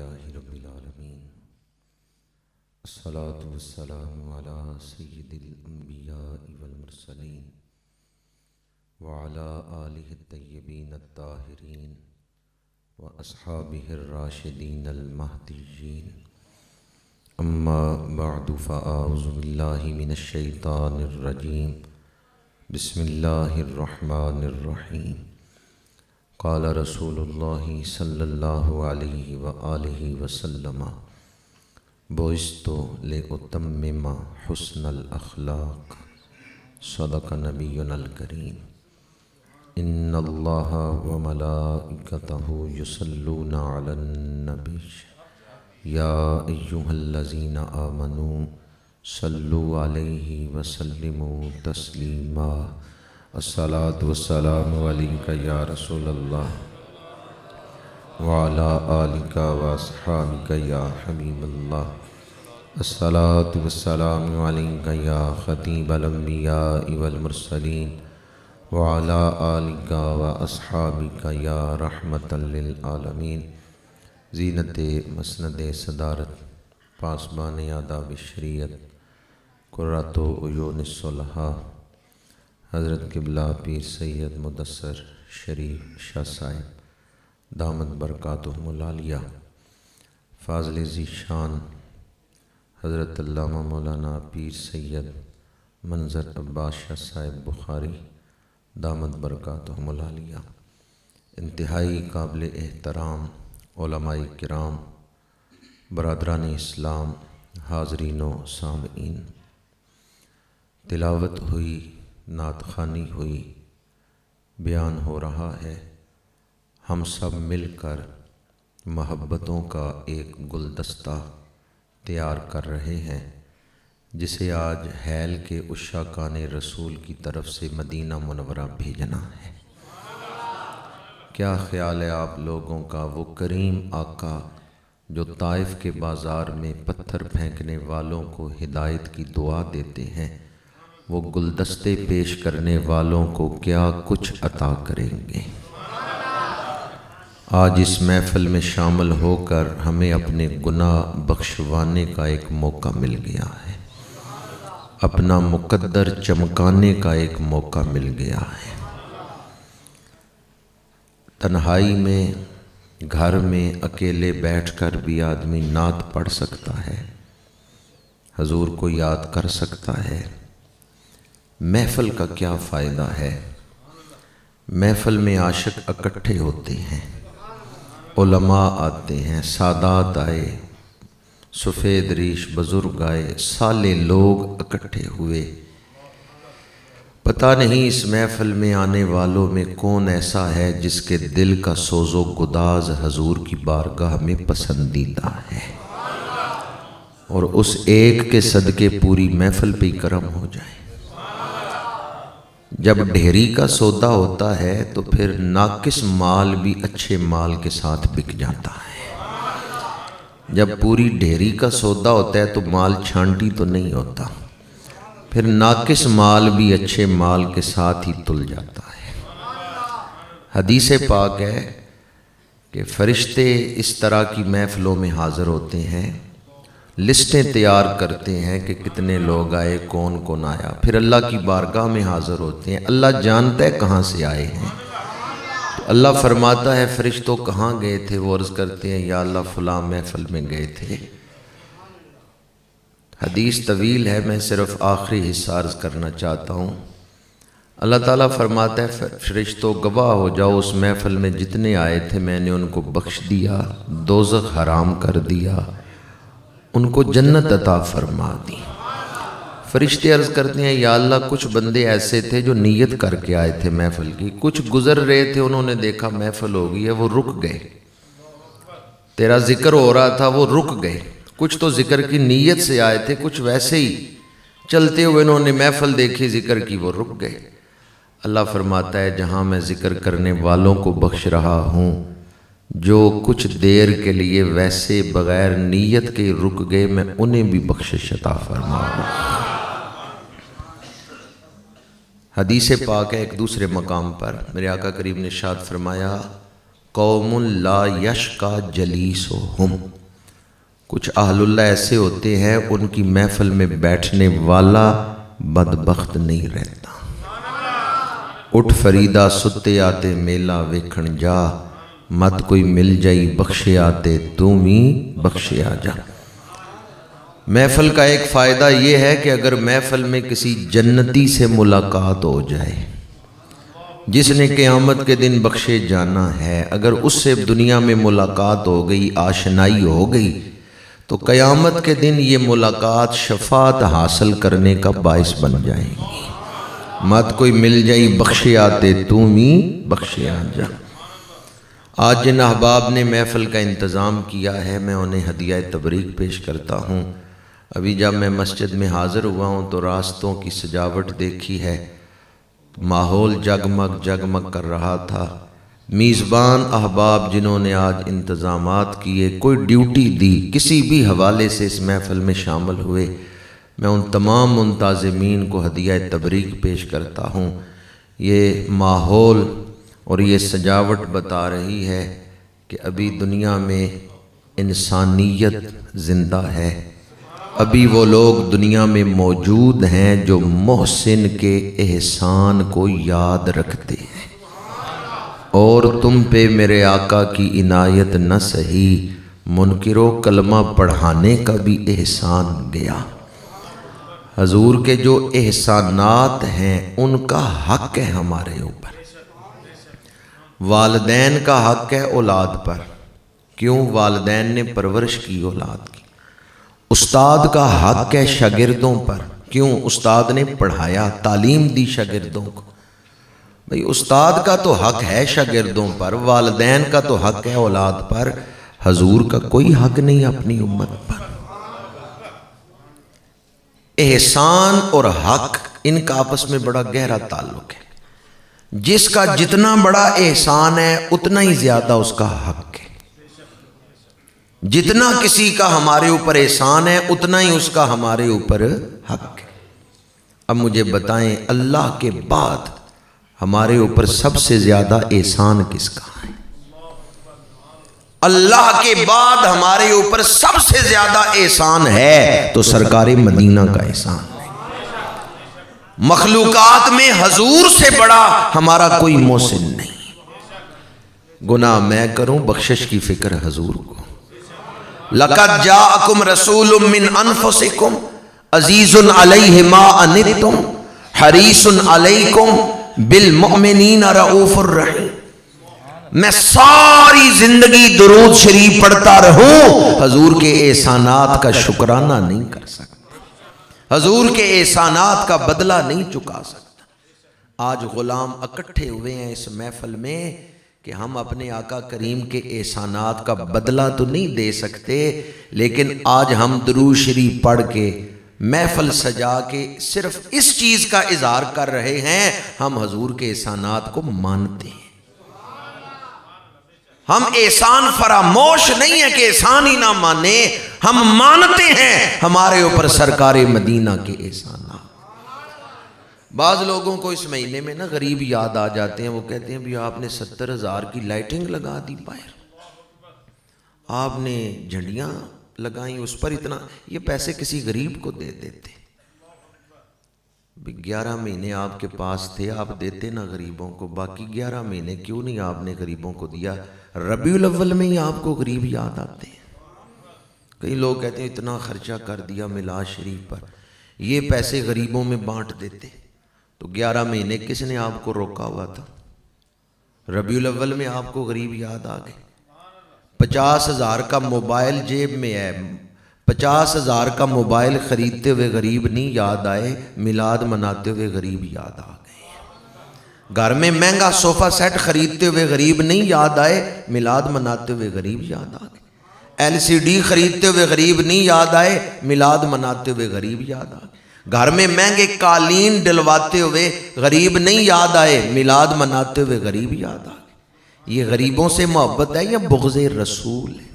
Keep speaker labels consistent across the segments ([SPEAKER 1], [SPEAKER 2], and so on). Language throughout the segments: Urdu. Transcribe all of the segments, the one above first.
[SPEAKER 1] لله رب العالمين الصلاة والسلام على سيد الأنبياء والمرسلين وعلى آله الطيبين الطاهرين وأصحابه الراشدين المهديين أما بعد فأعوذ بالله من الشيطان الرجيم بسم الله الرحمن الرحيم قال رسول الله صلى الله عليه وآله وسلم بعثت لأتمم حسن الأخلاق صدق نبينا الكريم إن الله وملائكته يصلون على النبي يا أيها الذين آمنوا صلوا عليه وسلموا تسليما الصلاة والسلام عليك يا رسول الله وعلى آلك وأصحابك يا حبيب الله الصلاة والسلام عليك يا خطيب الأنبياء والمرسلين وعلى آلك وأصحابك يا رحمة للعالمين زینت مسند صدارت پاسبان آداب شریعت قرۃ عیون الصلحاء حضرت قبلہ پیر سید مدثر شریف شاہ صاحب دامت برکاتہم العالیہ، فاضل ذی شان حضرت علامہ مولانا پیر سید منظر عباس شاہ صاحب بخاری دامت برکاتہم العالیہ، انتہائی قابل احترام علماء کرام، برادران اسلام، حاضرین و سامعین، تلاوت ہوئی، نعت خوانی ہوئی، بیان ہو رہا ہے۔ ہم سب مل کر محبتوں کا ایک گلدستہ تیار کر رہے ہیں جسے آج حیل کے عشاقان رسول کی طرف سے مدینہ منورہ بھیجنا ہے۔ کیا خیال ہے آپ لوگوں کا؟ وہ کریم آقا جو طائف کے بازار میں پتھر پھینکنے والوں کو ہدایت کی دعا دیتے ہیں، وہ گلدستے پیش کرنے والوں کو کیا کچھ عطا کریں گے؟ آج اس محفل میں شامل ہو کر ہمیں اپنے گناہ بخشوانے کا ایک موقع مل گیا ہے، اپنا مقدر چمکانے کا ایک موقع مل گیا ہے۔ تنہائی میں، گھر میں اکیلے بیٹھ کر بھی آدمی نعت پڑھ سکتا ہے، حضور کو یاد کر سکتا ہے۔ محفل کا کیا فائدہ ہے؟ محفل میں عاشق اکٹھے ہوتے ہیں، علماء آتے ہیں، سادات آئے، سفید ریش بزرگ آئے، سالے لوگ اکٹھے ہوئے۔ پتہ نہیں اس محفل میں آنے والوں میں کون ایسا ہے جس کے دل کا سوز و گداز حضور کی بارگاہ میں پسندیدہ ہے، اور اس ایک کے صدقے پوری محفل پہ کرم ہو جائے۔ جب ڈھیری کا سودا ہوتا ہے تو پھر ناقص مال بھی اچھے مال کے ساتھ بک جاتا ہے۔ جب پوری ڈھیری کا سودا ہوتا ہے تو مال چھانٹی تو نہیں ہوتا، پھر ناقص مال بھی اچھے مال کے ساتھ ہی تل جاتا ہے۔ حدیث پاک ہے کہ فرشتے اس طرح کی محفلوں میں حاضر ہوتے ہیں، لسٹیں تیار کرتے ہیں کہ کتنے لوگ آئے، کون کون آیا، پھر اللہ کی بارگاہ میں حاضر ہوتے ہیں۔ اللہ جانتا ہے کہاں سے آئے ہیں، تو اللہ فرماتا ہے فرشتوں کہاں گئے تھے؟ وہ عرض کرتے ہیں یا اللہ فلاں محفل میں گئے تھے۔ حدیث طویل ہے، میں صرف آخری حصہ عرض کرنا چاہتا ہوں۔ اللہ تعالیٰ فرماتا ہے فرشتوں گواہ ہو جاؤ، اس محفل میں جتنے آئے تھے میں نے ان کو بخش دیا، دوزخ حرام کر دیا، ان کو جنت عطا فرما دی۔ فرشتے عرض کرتے ہیں یا اللہ کچھ بندے ایسے تھے جو نیت کر کے آئے تھے محفل کی، کچھ گزر رہے تھے، انہوں نے دیکھا محفل ہو گئی ہے، وہ رک گئے، تیرا ذکر ہو رہا تھا وہ رک گئے۔ کچھ تو ذکر کی نیت سے آئے تھے، کچھ ویسے ہی چلتے ہوئے انہوں نے محفل دیکھی، ذکر کی، وہ رک گئے۔ اللہ فرماتا ہے جہاں میں ذکر کرنے والوں کو بخش رہا ہوں، جو کچھ دیر کے لیے ویسے بغیر نیت کے رک گئے، میں انہیں بھی بخشش عطا فرماؤں۔ حدیث پاک ہے ایک دوسرے مقام پر میرے آقا کریم نے ارشاد فرمایا قوم لا یشقی جلیسہم، کچھ اہل اللہ ایسے ہوتے ہیں ان کی محفل میں بیٹھنے والا بدبخت نہیں رہتا۔ اٹھ فریدا ستے آتے میلہ ویکھن جا، مت کوئی مل جائی بخشے آتے تم ہی بخشے آ جا۔ محفل کا ایک فائدہ یہ ہے کہ اگر محفل میں کسی جنتی سے ملاقات ہو جائے جس نے قیامت کے دن بخشے جانا ہے، اگر اس سے دنیا میں ملاقات ہو گئی، آشنائی ہو گئی، تو قیامت کے دن یہ ملاقات شفاعت حاصل کرنے کا باعث بن جائے گی۔ مت کوئی مل جائی بخشے آتے تم ہی بخشے آ جا۔ آج جن احباب نے محفل کا انتظام کیا ہے میں انہیں ہدیہ تبریک پیش کرتا ہوں۔ ابھی جب میں مسجد میں حاضر ہوا ہوں تو راستوں کی سجاوٹ دیکھی ہے، ماحول جگمگ جگمگ کر رہا تھا۔ میزبان احباب جنہوں نے آج انتظامات کیے، کوئی ڈیوٹی دی، کسی بھی حوالے سے اس محفل میں شامل ہوئے، میں ان تمام منتظمین کو ہدیہ تبریک پیش کرتا ہوں۔ یہ ماحول اور یہ سجاوٹ بتا رہی ہے کہ ابھی دنیا میں انسانیت زندہ ہے، ابھی وہ لوگ دنیا میں موجود ہیں جو محسن کے احسان کو یاد رکھتے ہیں۔ اور تم پہ میرے آقا کی عنایت نہ سہی، منکرو کلمہ پڑھانے کا بھی احسان گیا۔ حضور کے جو احسانات ہیں ان کا حق ہے ہمارے اوپر۔ والدین کا حق ہے اولاد پر، کیوں؟ والدین نے پرورش کی اولاد کی۔ استاد کا حق ہے شاگردوں پر، کیوں؟ استاد نے پڑھایا، تعلیم دی شاگردوں کو۔ بھئی استاد کا تو حق ہے شاگردوں پر، والدین کا تو حق ہے اولاد پر، حضور کا کوئی حق نہیں اپنی امت پر۔ احسان اور حق ان کا آپس میں بڑا گہرا تعلق ہے۔ جس کا جتنا بڑا احسان ہے اتنا ہی زیادہ اس کا حق ہے، جتنا کسی کا ہمارے اوپر احسان ہے اتنا ہی اس کا ہمارے اوپر حق ہے۔ اب مجھے بتائیں اللہ کے بعد ہمارے اوپر سب سے زیادہ احسان کس کا ہے؟ اللہ کے بعد ہمارے اوپر سب سے زیادہ احسان ہے تو سرکار مدینہ کا احسان ہے۔ مخلوقات میں حضور سے بڑا ہمارا کوئی محسن نہیں۔ گناہ میں کروں بخشش کی فکر حضور کو۔ لَقَدْ جَاءَكُمْ رَسُولٌ مِّنْ أَنفُسِكُمْ عَزِيزٌ عَلَيْهِ مَا عَنِتُّمْ حَرِيصٌ عَلَيْكُمْ بِالْمُؤْمِنِينَ رَءُوفٌ رَحِيمٌ۔ میں ساری زندگی درود شریف پڑھتا رہوں، حضور کے احسانات کا شکرانہ نہیں کر سکتا، حضور کے احسانات کا بدلہ نہیں چکا سکتا۔ آج غلام اکٹھے ہوئے ہیں اس محفل میں کہ ہم اپنے آقا کریم کے احسانات کا بدلہ تو نہیں دے سکتے، لیکن آج ہم درود شریف پڑھ کے محفل سجا کے صرف اس چیز کا اظہار کر رہے ہیں، ہم حضور کے احسانات کو مانتے ہیں۔ ہم احسان فراموش نہیں ہے کہ احسان ہی نہ مانے، ہم مانتے ہیں ہمارے اوپر سرکار مدینہ کے احسانات۔ بعض لوگوں کو اس مہینے میں نا غریب یاد آ جاتے ہیں، وہ کہتے ہیں بھی آپ نے 70,000 کی لائٹنگ لگا دی باہر، آپ نے جھنڈیاں لگائیں اس پر اتنا، یہ پیسے کسی غریب کو دے دیتے۔ 11 مہینے آپ کے پاس تھے، آپ دیتے نا غریبوں کو، باقی 11 مہینے کیوں نہیں آپ نے غریبوں کو دیا؟ ربیع الاول میں ہی آپ کو غریب یاد آتے ہیں۔ کئی لوگ کہتے ہیں اتنا خرچہ کر دیا میلاد شریف پر، یہ پیسے غریبوں میں بانٹ دیتے تو 11 مہینے کس نے آپ کو روکا ہوا تھا؟ ربیع الاول میں آپ کو غریب یاد آ گئے۔ 50,000 کا موبائل جیب میں ہے، 50,000 کا موبائل خریدتے ہوئے غریب نہیں یاد آئے، میلاد مناتے ہوئے غریب یاد آ گئے۔ گھر میں مہنگا صوفہ سیٹ خریدتے ہوئے غریب نہیں یاد آئے، میلاد مناتے ہوئے غریب یاد آ گئے۔ LCD خریدتے ہوئے غریب نہیں یاد آئے، میلاد مناتے ہوئے غریب یاد آ گئے۔ گھر میں مہنگے قالین ڈلواتے ہوئے غریب نہیں یاد آئے، میلاد مناتے ہوئے غریب یاد آ گئے۔ یہ غریبوں سے محبت ہے یا بغض رسول ہے؟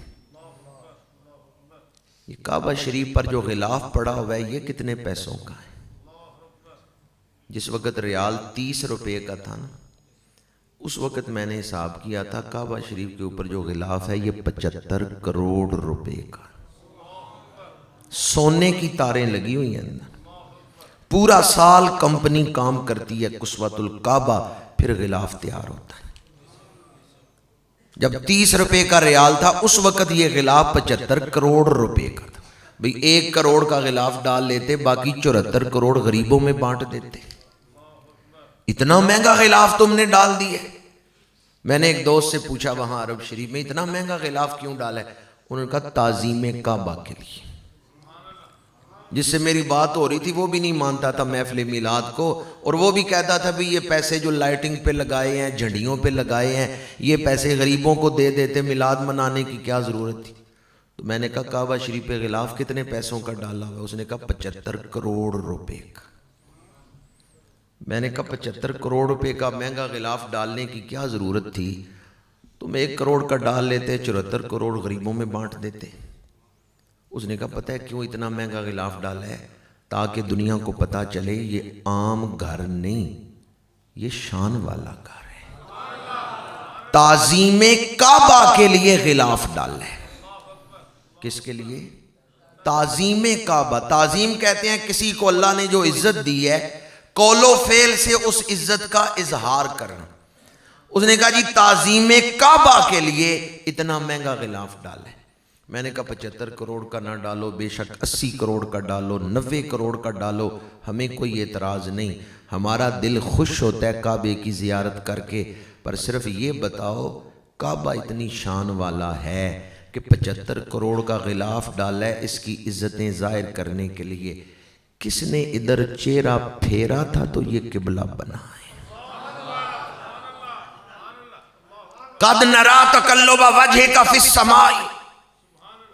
[SPEAKER 1] یہ کعبہ شریف پر جو غلاف پڑا ہوا ہے یہ کتنے پیسوں کا ہے؟ جس وقت ریال 30 روپے کا تھا نا، اس وقت میں نے حساب کیا تھا کعبہ شریف کے اوپر جو غلاف ہے یہ 75 کروڑ روپے کا، سونے کی تاریں لگی ہوئی ہیں اندر، پورا سال کمپنی کام کرتی ہے کسوۃ الکعبہ، پھر غلاف تیار ہوتا ہے۔ جب 30 روپے کا ریال تھا اس وقت یہ غلاف 75 کروڑ روپے کا تھا۔ بھئی 1 کروڑ کا غلاف ڈال لیتے، باقی 74 کروڑ غریبوں میں بانٹ دیتے۔ اتنا مہنگا غلاف تم نے ڈال دی ہے۔ میں نے ایک دوست سے پوچھا وہاں عرب شریف میں اتنا مہنگا غلاف کیوں ڈالا ہے؟ انہوں نے کہا تعظیم کعبہ کے لیے۔ جس سے میری بات ہو رہی تھی وہ بھی نہیں مانتا تھا محفل میلاد کو، اور وہ بھی کہتا تھا بھی یہ پیسے جو لائٹنگ پہ لگائے ہیں، جھنڈیوں پہ لگائے ہیں، یہ پیسے غریبوں کو دے دیتے، میلاد منانے کی کیا ضرورت تھی؟ تو میں نے کہا کعبہ شریف پہ غلاف کتنے پیسوں کا ڈالا ہوا ہے؟ اس نے کہا 75 کروڑ روپے کا۔ میں نے کہا 75 کروڑ روپے کا مہنگا غلاف ڈالنے کی کیا ضرورت تھی؟ تم 1 کروڑ کا ڈال لیتے، 74 کروڑ غریبوں میں بانٹ دیتے۔ اس نے کہا پتہ ہے کیوں اتنا مہنگا غلاف ڈالا ہے؟ تاکہ دنیا کو پتا چلے یہ عام گھر نہیں، یہ شان والا گھر ہے۔ تعظیم کعبہ کے لیے غلاف ڈالا ہے۔ کس کے لیے؟ تعظیم کعبہ۔ تعظیم کہتے ہیں کسی کو اللہ نے جو عزت دی ہے، قول و فعل سے اس عزت کا اظہار کرنا۔ اس نے کہا جی تعظیم کعبہ کے لیے اتنا مہنگا غلاف ڈالا ہے۔ میں نے کہا 75 کروڑ کا نہ ڈالو، بے شک 80 کروڑ کا ڈالو، 90 کروڑ کا ڈالو، ہمیں کوئی اعتراض نہیں، ہمارا دل خوش ہوتا ہے کعبے کی زیارت کر کے، پر صرف یہ بتاؤ کعبہ اتنی شان والا ہے کہ 75 کروڑ کا غلاف ڈالا ہے اس کی عزتیں ظاہر کرنے کے لیے، کس نے ادھر چہرہ پھیرا تھا تو یہ قبلہ بنا ہے۔ قَدْ نَرَا تَقَلُّبَ وَجْهِكَ فِي السَّمَاءِ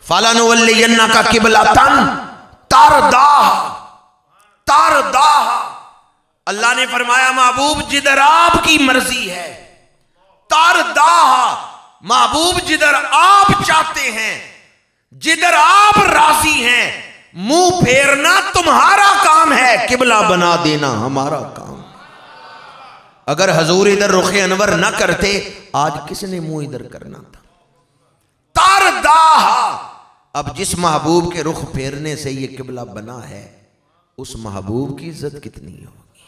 [SPEAKER 1] فَلَنُوَلِّيَنَّكَ قِبْلَةً تَرْضَاهَا۔ اللہ نے فرمایا محبوب جدھر آپ کی مرضی ہے، تَرْضَاهَا، محبوب جدھر آپ چاہتے ہیں، جدھر آپ راضی ہیں، منہ پھیرنا تمہارا کام ہے، قبلہ بنا دینا ہمارا کام۔ اگر حضور ادھر رخ انور نہ کرتے آج کس نے منہ ادھر کرنا تھا؟ تَرْضَاهَا۔ اب جس محبوب کے رخ پھیرنے سے یہ قبلہ بنا ہے اس محبوب کی عزت کتنی ہوگی؟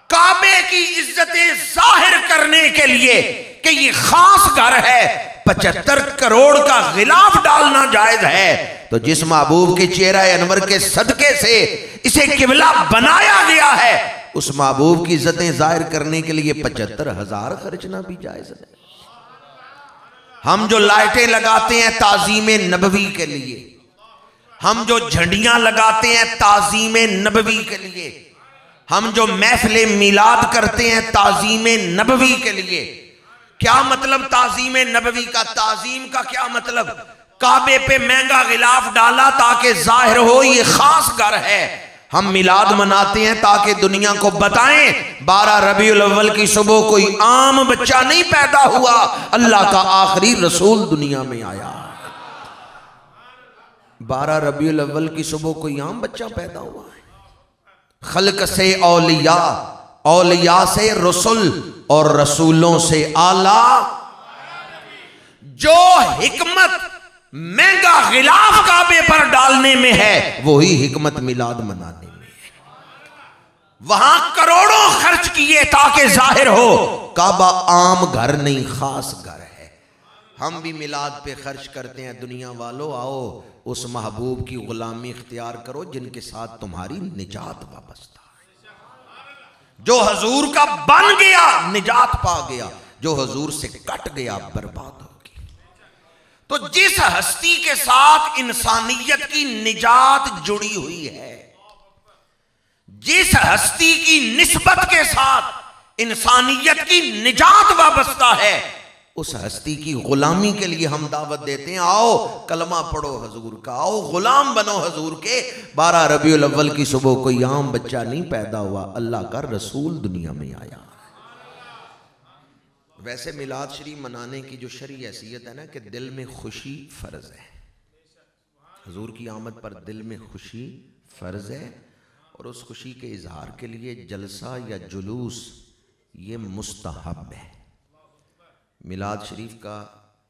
[SPEAKER 1] کعبے کی عزتیں ظاہر کرنے کے لیے کہ یہ خاص گھر ہے 75 کروڑ کا غلاف ڈالنا جائز ہے، تو جس محبوب کے چہرہ انور کے صدقے سے اسے قبلہ بنایا گیا ہے اس محبوب کی عزتیں ظاہر کرنے کے لیے 75,000 خرچنا بھی جائز ہے۔ ہم جو لائٹیں لگاتے ہیں تعظیم نبوی کے لیے، ہم جو جھنڈیاں لگاتے ہیں تعظیم نبوی کے لیے، ہم جو محفل میلاد کرتے ہیں تعظیم نبوی کے لیے، کیا مطلب تعظیم نبوی کا؟ تعظیم کا کیا مطلب؟ کعبے پہ مہنگا غلاف ڈالا تاکہ ظاہر ہو یہ خاص گھر ہے۔ ہم میلاد مناتے ہیں تاکہ دنیا کو بتائیں 12 ربیع الاول کی صبح کوئی عام بچہ نہیں پیدا ہوا، اللہ کا آخری رسول دنیا میں آیا۔ 12 ربیع الاول کی صبح کوئی عام بچہ پیدا ہوا ہے۔ خلق سے اولیاء، اولیاء سے رسول، اور رسولوں سے اعلیٰ۔ جو حکمت مہنگا غلاف کعبے پر ڈالنے میں ہے وہی حکمت میلاد منانے میں ہے۔ وہاں کروڑوں خرچ کیے تاکہ ظاہر ہو کعبہ عام گھر نہیں خاص گھر ہے۔ ہم بھی میلاد پہ خرچ کرتے ہیں، دنیا والو آؤ اس محبوب کی غلامی اختیار کرو جن کے ساتھ تمہاری نجات وابستہ ہے۔ جو حضور کا بن گیا نجات پا گیا، جو حضور سے کٹ گیا برباد ہو۔ تو جس ہستی کے ساتھ انسانیت کی نجات جڑی ہوئی ہے، جس ہستی کی نسبت کے ساتھ انسانیت کی نجات وابستہ ہے، اس ہستی کی غلامی کے لیے ہم دعوت دیتے ہیں، آؤ کلمہ پڑھو حضور کا، آؤ غلام بنو حضور کے۔ 12 ربیع الاول کی صبح کوئی عام بچہ نہیں پیدا ہوا، اللہ کا رسول دنیا میں آیا۔ ویسے میلاد شریف منانے کی جو شرعی حیثیت ہے نا کہ دل میں خوشی فرض ہے، حضور کی آمد پر دل میں خوشی فرض ہے، اور اس خوشی کے اظہار کے لیے جلسہ یا جلوس یہ مستحب ہے۔ میلاد شریف کا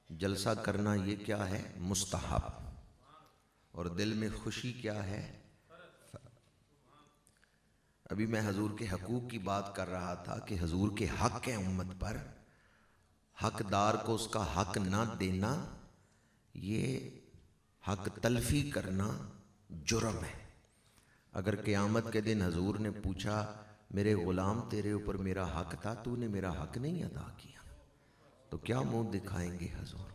[SPEAKER 1] جلسہ کرنا یہ کیا ہے؟ مستحب۔ اور دل میں خوشی کیا ہے؟ ابھی میں حضور کے حقوق کی بات کر رہا تھا کہ حضور کے حق ہے امت پر، حقدار کو اس کا حق نہ دینا یہ حق تلفی کرنا جرم ہے۔ اگر قیامت کے دن حضور نے پوچھا میرے غلام تیرے اوپر میرا حق تھا، تو نے میرا حق نہیں ادا کیا، تو کیا منہ دکھائیں گے حضور؟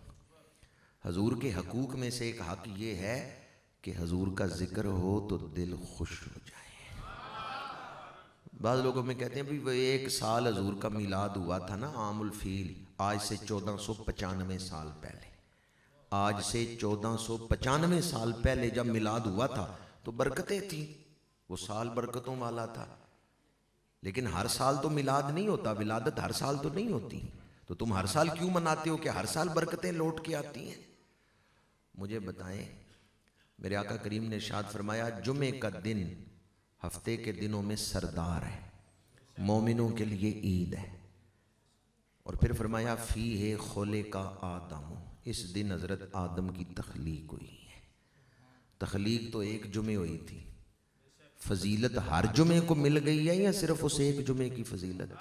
[SPEAKER 1] حضور کے حقوق میں سے ایک حق یہ ہے کہ حضور کا ذکر ہو تو دل خوش ہو جائے۔ بعض لوگوں میں کہتے ہیں بھئی وہ 1 سال حضور کا میلاد ہوا تھا نا، عام الفیل، آج سے 1495 سال پہلے، آج سے 1495 سال پہلے جب میلاد ہوا تھا تو برکتیں تھیں، وہ سال برکتوں والا تھا۔ لیکن ہر سال تو میلاد نہیں ہوتا، ولادت ہر سال تو نہیں ہوتی، تو تم ہر سال کیوں مناتے ہو کہ ہر سال برکتیں لوٹ کے آتی ہیں؟ مجھے بتائیں، میرے آقا کریم نے ارشاد فرمایا جمعے کا دن ہفتے کے دنوں میں سردار ہے، مومنوں کے لیے عید ہے، اور پھر فرمایا فیہ خلق آدم، اس دن حضرت آدم کی تخلیق ہوئی ہے۔ تخلیق تو ایک جمعے ہوئی تھی، فضیلت ہر جمعے کو مل گئی ہے یا صرف اس ایک جمعے کی فضیلت؟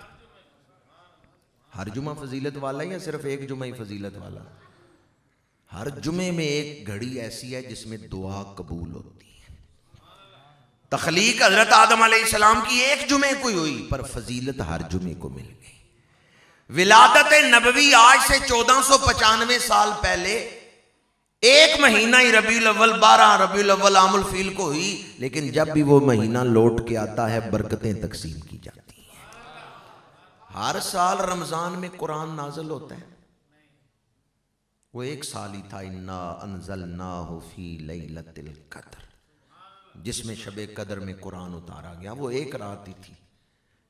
[SPEAKER 1] ہر جمعہ فضیلت والا ہے یا صرف ایک جمعہ ہی فضیلت والا؟ ہر جمعے میں ایک گھڑی ایسی ہے جس میں دعا قبول ہوتی ہے۔ تخلیق حضرت آدم علیہ السلام کی ایک جمعے کو ہوئی، پر فضیلت ہر جمعے کو مل گئی۔ ولادت نبوی آج سے 1495 سال پہلے 1 مہینہ ہی ربیع الاول 12 ربیع الاول عام الفیل کو ہوئی، لیکن جب بھی وہ مہینہ لوٹ کے آتا ہے برکتیں تقسیم کی جاتی ہیں۔ ہر سال رمضان میں قرآن نازل ہوتا ہے، وہ 1 سال ہی تھا، انا انزلناہ فی لیلۃ القدر، جس میں شب قدر میں قرآن اتارا گیا، وہ 1 رات ہی تھی۔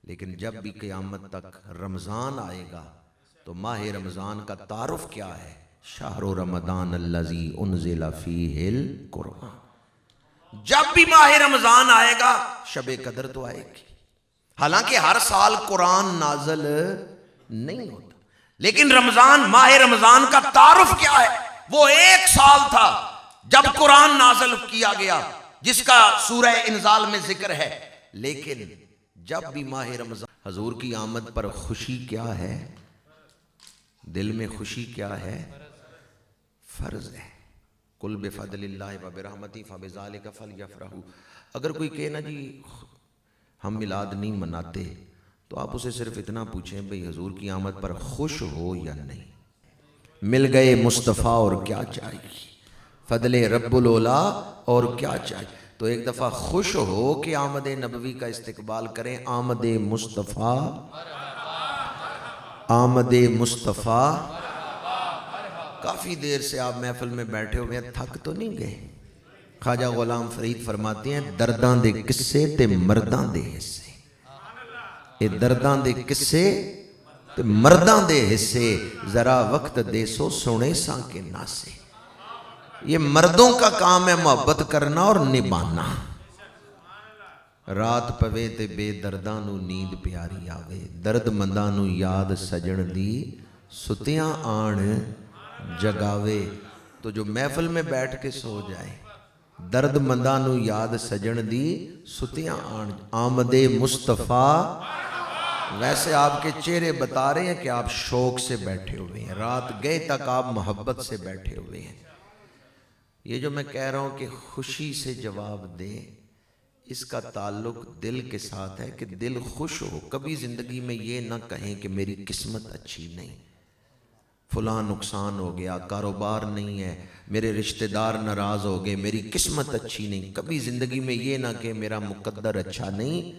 [SPEAKER 1] لیکن جب بھی قیامت تک رمضان آئے گا تو ماہ رمضان کا تعارف کیا ہے؟ شہر رمضان الذی انزل فیہ القرآن۔ جب بھی ماہ رمضان آئے گا شب قدر تو آئے گی، حالانکہ ہر سال قرآن نازل نہیں ہوتا، لیکن رمضان، ماہ رمضان کا تعارف کیا ہے؟ وہ 1 سال تھا جب قرآن نازل کیا گیا، جس کا سورہ انزال میں ذکر ہے۔ لیکن جب بھی ماہ رمضان، حضور کی آمد پر خوشی کیا ہے؟ دل میں خوشی کیا ہے؟ فرض ہے۔ قل بفضل اللہ وبرحمتہ فبذلک فلیفرحوا۔ اگر کوئی کہے نا جی ہم میلاد نہیں مناتے، تو آپ اسے صرف اتنا پوچھیں بھئی حضور کی آمد پر خوش ہو یا نہیں؟ مل گئے مصطفیٰ اور کیا چاہیے، فضل رب العلا اور کیا چاہیے؟ تو ایک دفعہ خوش ہو کہ آمد نبوی کا استقبال کریں، آمد مصطفیٰ، آمد مصطفیٰ۔ کافی دیر سے آپ محفل میں بیٹھے ہوئے ہیں، تھک تو نہیں گئے؟ خواجہ غلام فرید فرماتے ہیں درداں دے قصے تے مرداں دے حصے، اے درداں دے قصے تے مرداں دے حصے، ذرا وقت دے سو سونے ساں کے ناسے۔ یہ مردوں کا کام ہے محبت کرنا اور نبھانا۔ رات پوے تے بے درداں نو نیند پیاری آوے، درد منداں نو یاد سجن دی ستیاں آن جگاوے۔ تو جو محفل میں بیٹھ کے سو جائے، درد منداں نو یاد سجن دی ستیاں آن، آمد مصطفیٰ۔ ویسے آپ کے چہرے بتا رہے ہیں کہ آپ شوق سے بیٹھے ہوئے ہیں، رات گئے تک آپ محبت سے بیٹھے ہوئے ہیں۔ یہ جو میں کہہ رہا ہوں کہ خوشی سے جواب دے، اس کا تعلق دل کے ساتھ ہے کہ دل خوش ہو۔ کبھی زندگی میں یہ نہ کہیں کہ میری قسمت اچھی نہیں، فلاں نقصان ہو گیا، کاروبار نہیں ہے، میرے رشتہ دار ناراض ہو گئے، میری قسمت اچھی نہیں۔ کبھی زندگی میں یہ نہ کہ میرا مقدر اچھا نہیں۔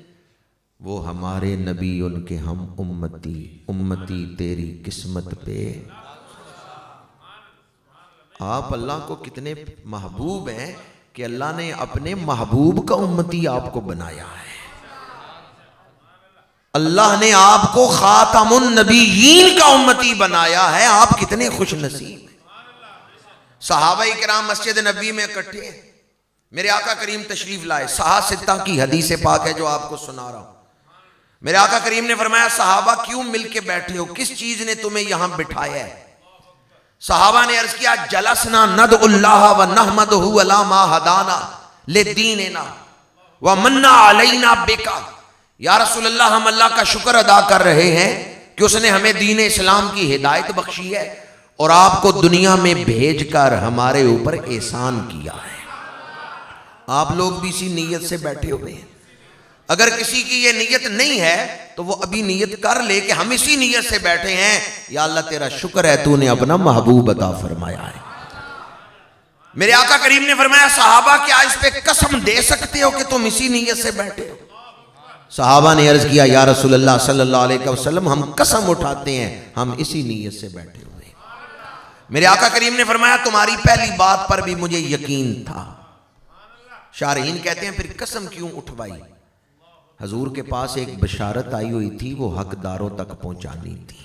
[SPEAKER 1] وہ ہمارے نبی، ان کے ہم امتی، امتی تیری قسمت پہ۔ آپ اللہ کو کتنے محبوب ہیں کہ اللہ نے اپنے محبوب کا امتی آپ کو بنایا ہے۔ اللہ نے آپ کو خاتم النبیین کا امتی بنایا ہے، آپ کتنے خوش نصیب ہیں۔ صحابہ کرام مسجد نبی میں اکٹھے ہیں، میرے آقا کریم تشریف لائے، صحاح ستہ کی حدیث پاک ہے جو آپ کو سنا رہا ہوں۔ میرے آقا کریم نے فرمایا صحابہ کیوں مل کے بیٹھے ہو، کس چیز نے تمہیں یہاں بٹھایا ہے؟ صحابہ نے عرض کیا جلسنا ندعو اللہ و نحمدہ علی ما ہدانا لدیننا ومن علینا بکا، یا رسول اللہ ہم اللہ کا شکر ادا کر رہے ہیں کہ اس نے ہمیں دین اسلام کی ہدایت بخشی ہے اور آپ کو دنیا میں بھیج کر ہمارے اوپر احسان کیا ہے۔ آپ لوگ بھی اسی نیت سے بیٹھے ہوئے ہیں، اگر کسی کی یہ نیت نہیں ہے تو وہ ابھی نیت کر لے کہ ہم اسی نیت سے بیٹھے ہیں، یا اللہ تیرا شکر ہے تو نے اپنا محبوب عطا فرمایا ہے۔ میرے آقا کریم نے فرمایا صحابہ کیا اس پہ قسم دے سکتے ہو کہ تم اسی نیت سے بیٹھے ہو؟ صحابہ نے عرض کیا یا رسول اللہ صلی اللہ علیہ وسلم ہم قسم اٹھاتے ہیں ہم اسی نیت سے بیٹھے ہوئے ہیں۔ میرے آقا کریم نے فرمایا تمہاری پہلی بات پر بھی مجھے یقین تھا۔ شارحین کہتے ہیں پھر قسم کیوں اٹھوائی؟ حضور کے پاس ایک بشارت آئی ہوئی تھی، وہ حقداروں تک پہنچانی تھی۔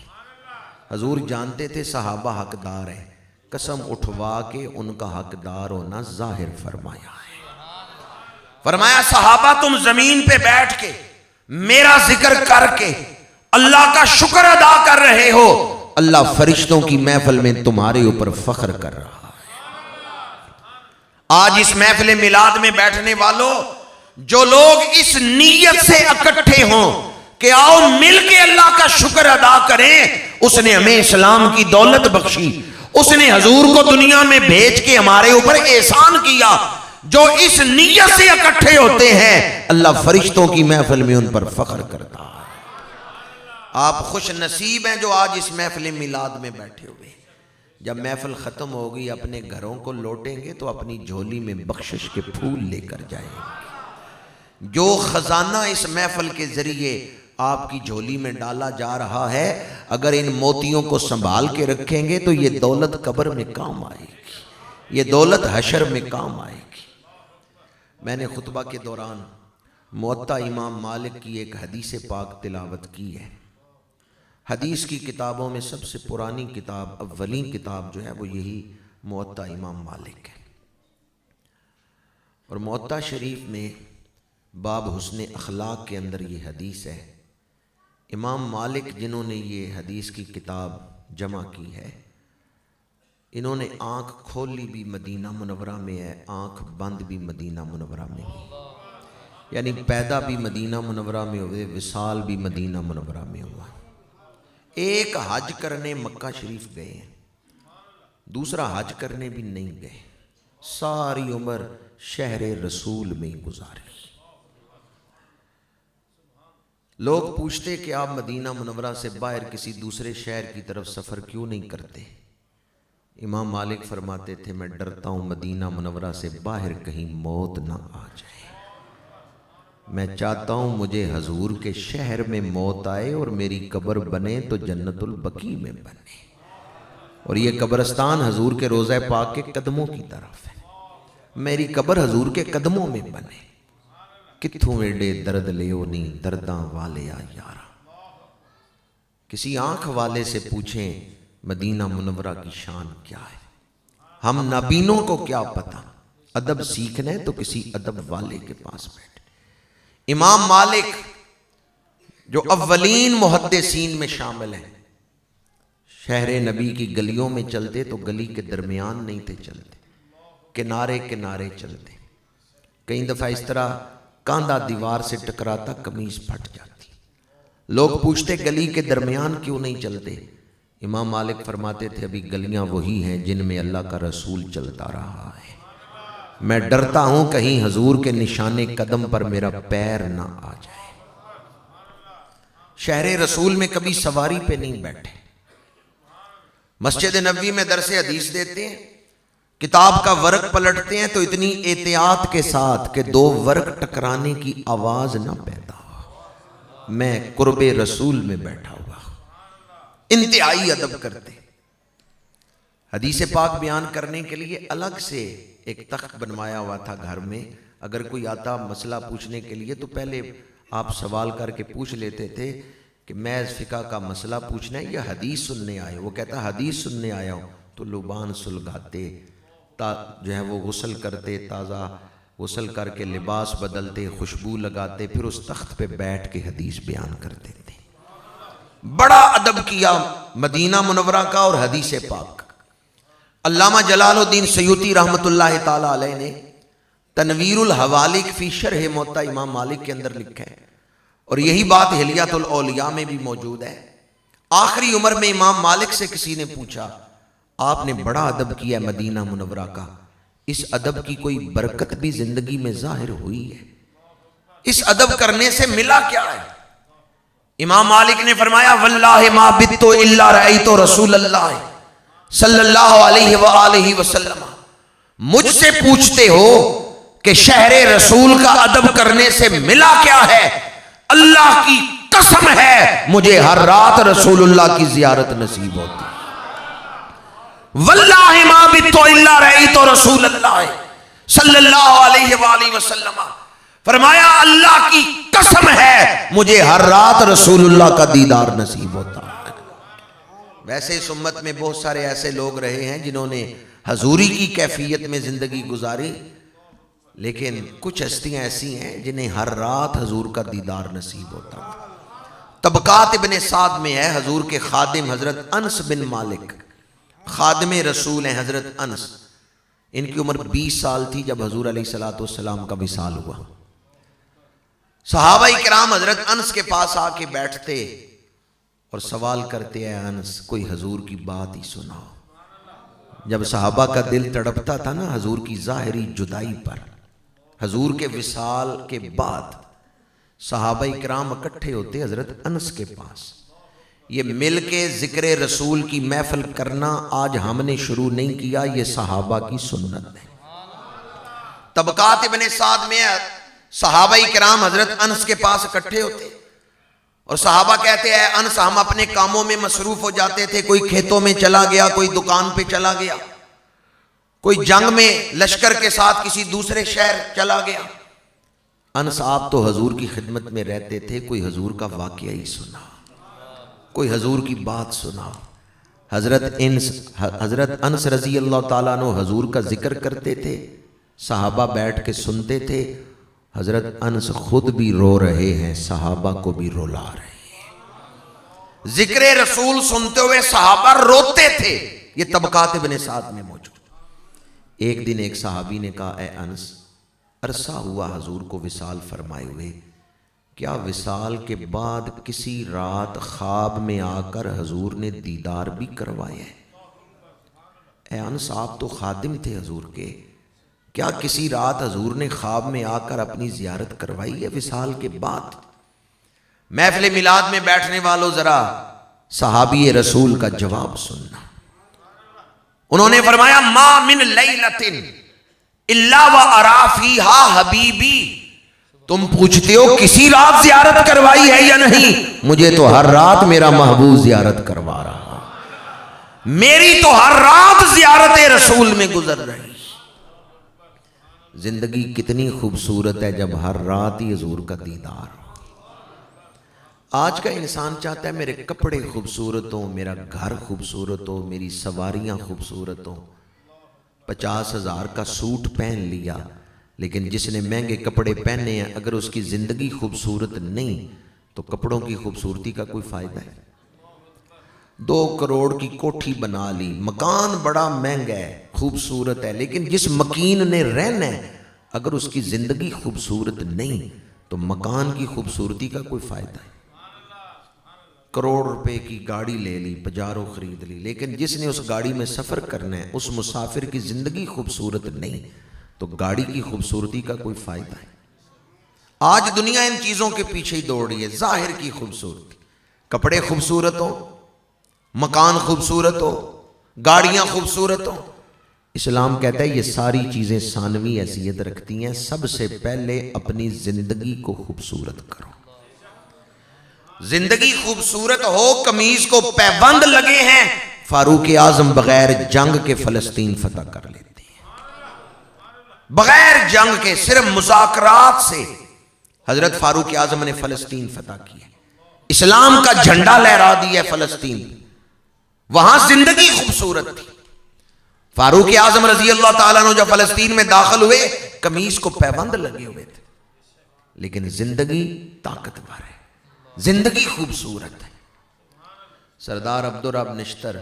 [SPEAKER 1] حضور جانتے تھے صحابہ حقدار ہیں، قسم اٹھوا کے ان کا حقدار ہونا ظاہر فرمایا ہے۔ فرمایا صحابہ تم زمین پہ بیٹھ کے میرا ذکر کر کے اللہ کا شکر ادا کر رہے ہو، اللہ فرشتوں کی محفل میں تمہارے اوپر فخر کر رہا ہے۔ آج اس محفل میلاد میں بیٹھنے والوں، جو لوگ اس نیت سے اکٹھے ہوں کہ آؤ مل کے اللہ کا شکر ادا کریں، اس نے ہمیں اسلام کی دولت بخشی، اس نے حضور کو دنیا میں بھیج کے ہمارے اوپر احسان کیا، جو اس نیت سے اکٹھے ہوتے ہیں اللہ فرشتوں کی محفل میں ان پر فخر کرتا ہے۔ آپ خوش نصیب ہیں جو آج اس محفل میلاد میں بیٹھے ہوئے ہیں۔ جب محفل ختم ہوگی اپنے گھروں کو لوٹیں گے تو اپنی جھولی میں بخشش کے پھول لے کر جائیں گے۔ جو خزانہ اس محفل کے ذریعے آپ کی جھولی میں ڈالا جا رہا ہے، اگر ان موتیوں کو سنبھال کے رکھیں گے تو یہ دولت قبر میں کام آئے گی، یہ دولت حشر میں کام آئے گی۔ میں نے خطبہ کے دوران موطا امام مالک کی ایک حدیث پاک تلاوت کی ہے۔ حدیث کی کتابوں میں سب سے پرانی کتاب، اولین کتاب جو ہے وہ یہی موطا امام مالک ہے، اور موطا شریف میں باب حسن اخلاق کے اندر یہ حدیث ہے۔ امام مالک جنہوں نے یہ حدیث کی کتاب جمع کی ہے، انہوں نے آنکھ کھولی بھی مدینہ منورہ میں ہے، آنکھ بند بھی مدینہ منورہ میں ہے، یعنی پیدا بھی مدینہ منورہ میں ہوئے، وصال بھی مدینہ منورہ میں ہوا۔ ایک حج کرنے مکہ شریف گئے ہیں، دوسرا حج کرنے بھی نہیں گئے، ساری عمر شہر رسول میں ہی گزاری۔ لوگ پوچھتے کہ آپ مدینہ منورہ سے باہر کسی دوسرے شہر کی طرف سفر کیوں نہیں کرتے؟ امام مالک فرماتے تھے میں ڈرتا ہوں مدینہ منورہ سے باہر کہیں موت نہ آ جائے، میں چاہتا ہوں مجھے حضور کے شہر میں موت آئے اور میری قبر بنے تو جنت البقیع میں بنے، اور یہ قبرستان حضور کے روضہ پاک کے قدموں کی طرف ہے، میری قبر حضور کے قدموں میں بنے۔ کتھوں ایڈے درد لیو نہیں درداں والے آ یارا۔ کسی آنکھ والے سے پوچھیں مدینہ منورہ کی شان کیا ہے، ہم نابینوں کو کیا پتا، ادب سیکھنا ہے تو کسی ادب والے کے پاس بیٹھے۔ امام مالک جو اولین محدثین میں شامل ہیں، شہر نبی کی گلیوں میں چلتے تو گلی کے درمیان نہیں تھے چلتے، کنارے کنارے چلتے، کئی دفعہ اس طرح کاندھا دیوار سے ٹکراتا قمیض پھٹ جاتی، لوگ پوچھتے گلی کے درمیان کیوں نہیں چلتے؟ امام مالک فرماتے تھے ابھی گلیاں وہی ہیں جن میں اللہ کا رسول چلتا رہا ہے، میں ڈرتا ہوں کہیں حضور کے نشان قدم پر میرا پیر نہ آ جائے۔ شہر رسول میں کبھی سواری پہ نہیں بیٹھے، مسجد نبوی میں درس حدیث دیتے ہیں، کتاب کا ورق پلٹتے ہیں تو اتنی احتیاط کے ساتھ کہ دو ورق ٹکرانے کی آواز نہ پیدا ہو، میں قرب رسول میں بیٹھا ہوا، انتہائی ادب کرتے۔ حدیث پاک بیان کرنے کے لیے الگ سے ایک تخت بنوایا ہوا تھا گھر میں، اگر کوئی آتا مسئلہ پوچھنے کے لیے تو پہلے آپ سوال کر کے پوچھ لیتے تھے کہ محض فقہ کا مسئلہ پوچھنا ہے یا حدیث سننے آئے؟ وہ کہتا حدیث سننے آیا ہوں، تو لبان سلگاتے، جو ہے وہ غسل کرتے، تازہ غسل کر کے لباس بدلتے، خوشبو لگاتے، پھر اس تخت پہ بیٹھ کے حدیث بیان کرتے تھے۔ بڑا ادب کیا مدینہ منورہ کا اور حدیث پاک۔ علامہ جلال الدین سیوطی رحمۃ اللہ تعالی علیہ نے تنویر الحوالق فی شرح موطا امام مالک کے اندر لکھا ہے، اور یہی بات حلیۃ الاولیاء میں بھی موجود ہے۔ آخری عمر میں امام مالک سے کسی نے پوچھا، آپ نے بڑا ادب کیا مدینہ منورہ کا، اس ادب کی کوئی برکت بھی زندگی میں ظاہر ہوئی ہے؟ اس ادب کرنے سے ملا کیا ہے؟ امام مالک نے فرمایا، واللہ ما بت الا رأیت رسول اللہ صلی اللہ علیہ وآلہ وسلم، مجھ سے پوچھتے ہو کہ شہر رسول کا ادب کرنے سے ملا کیا ہے؟ اللہ کی قسم ہے مجھے ہر رات رسول اللہ کی زیارت نصیب ہوتی، واللہ ما بت الا رأیت رسول اللہ صلی اللہ علیہ وآلہ وسلم، فرمایا اللہ کی قسم ہے مجھے ہر رات رسول اللہ کا دیدار نصیب ہوتا ہے۔ ویسے اس امت میں بہت سارے ایسے لوگ رہے ہیں جنہوں نے حضوری کی کیفیت میں زندگی گزاری، لیکن کچھ ہستیاں ایسی ہیں جنہیں ہر رات حضور کا دیدار نصیب ہوتا ہے۔ طبقات ابن سعد میں ہے، حضور کے خادم حضرت انس بن مالک خادم رسول ہیں، حضرت انس، ان کی عمر 20 سال تھی جب حضور علیہ السلام کا وصال ہوا۔ صحابہ کرام حضرت انس کے پاس آ کے بیٹھتے اور سوال کرتے، اے انس کوئی حضور کی بات ہی سناؤ۔ جب صحابہ کا دل تڑپتا تھا نا حضور کی ظاہری جدائی پر، حضور کے وصال کے بعد صحابہ کرام اکٹھے ہوتے حضرت انس کے پاس۔ یہ مل کے ذکر رسول کی محفل کرنا آج ہم نے شروع نہیں کیا، یہ صحابہ کی سنت ہے۔ طبقات ابن سعد میں صحابہ کرام حضرت انس کے پاس اکٹھے ہوتے اور صحابہ کہتے ہیں، انس ہم اپنے کاموں میں مصروف ہو جاتے تھے، کوئی کھیتوں میں چلا گیا، کوئی دکان پہ چلا گیا، کوئی جنگ میں لشکر کے ساتھ کسی دوسرے شہر چلا گیا۔ انس آپ تو حضور کی خدمت میں رہتے تھے، کوئی حضور کا واقعہ ہی سنا، کوئی حضور کی بات سنا۔ حضرت انس رضی اللہ تعالیٰ عنہ حضور کا ذکر کرتے تھے، صحابہ بیٹھ کے سنتے تھے، حضرت انس خود بھی رو رہے ہیں، صحابہ کو بھی رلا رہے ہیں۔ ذکر رسول سنتے ہوئے صحابہ روتے تھے، یہ طبقات ابن سعد میں موجود۔ ایک دن ایک صحابی نے کہا، اے انس عرصہ ہوا حضور کو وصال فرمائے ہوئے، کیا وصال کے بعد کسی رات خواب میں آ کر حضور نے دیدار بھی کروایا ہے؟ اے انس آپ تو خادم تھے حضور کے، کیا کسی رات حضور نے خواب میں آ کر اپنی زیارت کروائی ہے وصال کے بعد؟ محفل میلاد میں بیٹھنے والوں ذرا صحابی رسول کا جواب سننا۔ انہوں نے فرمایا، ما من لیلۃ الا وارا فیہا حبیبی، تم پوچھتے ہو کسی رات زیارت کروائی ہے یا نہیں، مجھے تو ہر رات میرا محبوب زیارت کروا رہا، میری تو ہر رات زیارت رسول میں گزر رہی۔ زندگی کتنی خوبصورت ہے جب ہر رات ہی حضور کا دیدار ہو۔ آج کا انسان چاہتا ہے میرے کپڑے خوبصورت ہوں، میرا گھر خوبصورت ہو، میری سواریاں خوبصورت ہوں۔ 50,000 کا سوٹ پہن لیا، لیکن جس نے مہنگے کپڑے پہنے ہیں اگر اس کی زندگی خوبصورت نہیں تو کپڑوں کی خوبصورتی کا کوئی فائدہ ہے؟ 2 کروڑ کی کوٹھی بنا لی، مکان بڑا مہنگا ہے، خوبصورت ہے، لیکن جس مکین نے رہنا ہے اگر اس کی زندگی خوبصورت نہیں تو مکان کی خوبصورتی کا کوئی فائدہ ہے؟ کروڑ روپے کی گاڑی لے لی، پجارو خرید لی، لیکن جس نے اس گاڑی میں سفر کرنا ہے اس مسافر کی زندگی خوبصورت نہیں تو گاڑی کی خوبصورتی کا کوئی فائدہ ہے؟ آج دنیا ان چیزوں کے پیچھے ہی دوڑ رہی ہے، ظاہر کی خوبصورتی، کپڑے خوبصورت ہو، مکان خوبصورت ہو، گاڑیاں خوبصورت ہو۔ اسلام کہتا ہے یہ ساری چیزیں ثانوی حیثیت رکھتی ہیں، سب سے پہلے اپنی زندگی کو خوبصورت کرو۔ زندگی خوبصورت ہو، قمیض کو پیبند لگے ہیں، فاروق اعظم بغیر جنگ کے فلسطین فتح کر لیتے ہیں، بغیر جنگ کے، صرف مذاکرات سے حضرت فاروق اعظم نے فلسطین فتح کی ہے، اسلام کا جھنڈا لہرا دیا ہے فلسطین، وہاں زندگی خوبصورت تھی۔ فاروق اعظم رضی اللہ تعالیٰ عنہ جب فلسطین میں داخل ہوئے قمیص کو پیبند لگے ہوئے تھے، لیکن زندگی طاقتور ہے، زندگی خوبصورت ہے۔ سردار عبدالرب نشتر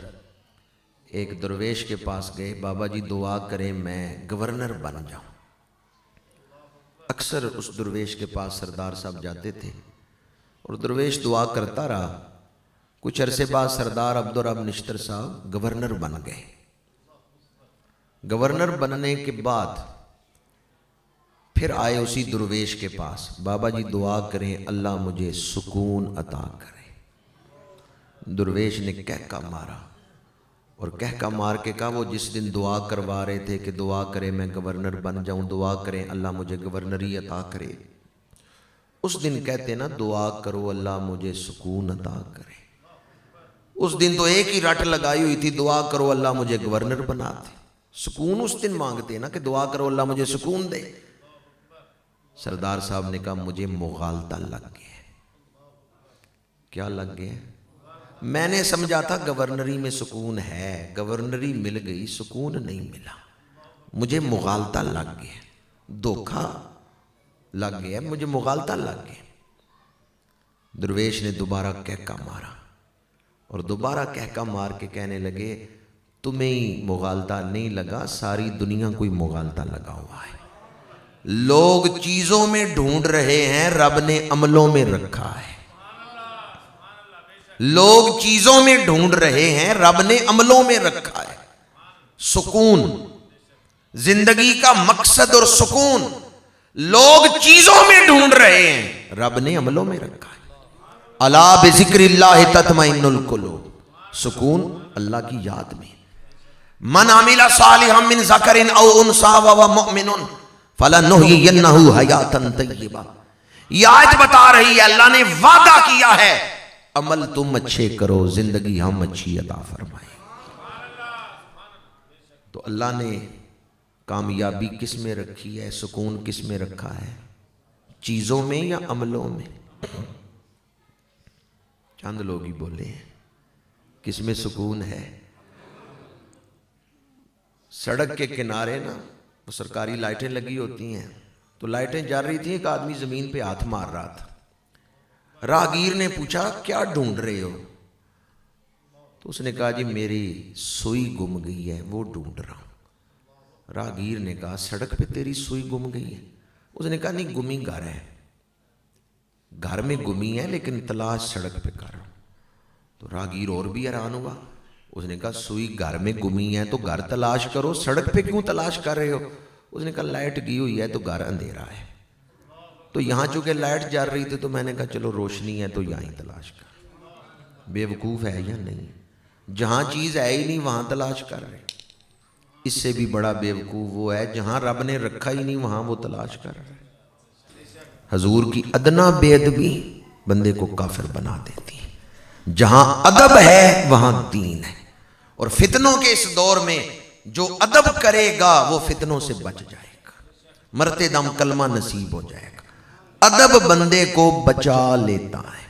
[SPEAKER 1] ایک درویش کے پاس گئے، بابا جی دعا کریں میں گورنر بن جاؤں۔ اکثر اس درویش کے پاس سردار صاحب جاتے تھے اور درویش دعا کرتا رہا۔ کچھ عرصے بعد سردار عبدالرب نشتر صاحب گورنر بن گئے۔ گورنر بننے کے بعد پھر آئے اسی درویش کے پاس، بابا جی دعا کریں اللہ مجھے سکون عطا کرے۔ درویش نے کہکا مارا اور کہکا مار کے کہا وہ جس دن دعا کروا رہے تھے کہ دعا کریں میں گورنر بن جاؤں، دعا کریں اللہ مجھے گورنری عطا کرے، اس دن کہتے نا دعا کرو اللہ مجھے سکون عطا کرے۔ اس دن تو ایک ہی رٹ لگائی ہوئی تھی، دعا کرو اللہ مجھے گورنر بنا دے۔ سکون اس دن مانگتے نا کہ دعا کرو اللہ مجھے سکون دے۔ سردار صاحب نے کہا مجھے مغالطہ لگ گیا۔ کیا لگ گیا؟ میں نے سمجھا تھا گورنری میں سکون ہے، گورنری مل گئی، سکون نہیں ملا، مجھے مغالطہ لگ گیا، دھوکہ لگ گیا، مجھے مغالطہ لگ گیا۔ درویش نے دوبارہ کہکا مارا اور دوبارہ کہکا مار کے کہنے لگے تمہیں ہی مغالطہ نہیں لگا، ساری دنیا کو ہی مغالطہ لگا ہوا ہے۔ لوگ چیزوں میں ڈھونڈ رہے ہیں، رب نے عملوں میں رکھا ہے۔ لوگ چیزوں میں ڈھونڈ رہے ہیں، رب نے عملوں میں رکھا ہے۔ سکون، زندگی کا مقصد اور سکون لوگ چیزوں میں ڈھونڈ رہے ہیں، رب نے عملوں میں رکھا ہے۔ الا بذکر اللہ تطمئن القلوب، سکون اللہ کی یاد میں۔ من عمل صالحا من ذکر او انثی وهو مؤمن فلنحیینہ حیاتا طیبہ۔ یہ آیت بتا رہی ہے اللہ نے وعدہ کیا ہے عمل تم اچھے کرو، زندگی ہم اچھی عطا فرمائیں۔ تو اللہ نے کامیابی کس میں رکھی ہے، سکون کس میں رکھا ہے؟ چیزوں میں یا عملوں میں؟ چند لوگ ہی بولے ہیں کس میں سکون ہے۔ سڑک کے کنارے نا وہ سرکاری لائٹیں لگی ہوتی ہیں، تو لائٹیں جل رہی تھیں، ایک آدمی زمین پہ ہاتھ مار رہا تھا۔ راہگیر نے پوچھا کیا ڈھونڈ رہے ہو؟ تو اس نے کہا جی میری سوئی گم گئی ہے، وہ ڈھونڈ رہا ہوں۔ راہگیر نے کہا سڑک پہ تیری سوئی گم گئی ہے؟ اس نے کہا نہیں گمی گھر ہے، گھر میں گمی ہے لیکن تلاش سڑک پہ کر رہا ہوں۔ تو راہگیر اور بھی حیران ہوا، اس نے کہا سوئی گھر میں گمی ہے تو گھر تلاش کرو، سڑک پہ کیوں تلاش کر رہے ہو؟ اس نے کہا لائٹ گئی ہوئی ہے تو گھر اندھیرا ہے، تو یہاں چونکہ لائٹ جل رہی تھی تو میں نے کہا چلو روشنی ہے تو یہاں ہی تلاش کر۔ بے وقوف ہے یا نہیں؟ جہاں چیز ہے ہی نہیں وہاں تلاش کر رہے۔ اس سے بھی بڑا بے وقوف وہ ہے جہاں رب نے رکھا ہی نہیں وہاں وہ تلاش کر رہے۔ حضور کی ادنا بے ادبی بندے کو کافر بنا دیتی ہے۔ جہاں ادب ہے وہاں دین ہے، اور فتنوں کے اس دور میں جو ادب کرے گا وہ فتنوں سے بچ جائے گا، مرتے دم کلمہ نصیب ہو جائے گا۔ ادب بندے کو بچا لیتا ہے۔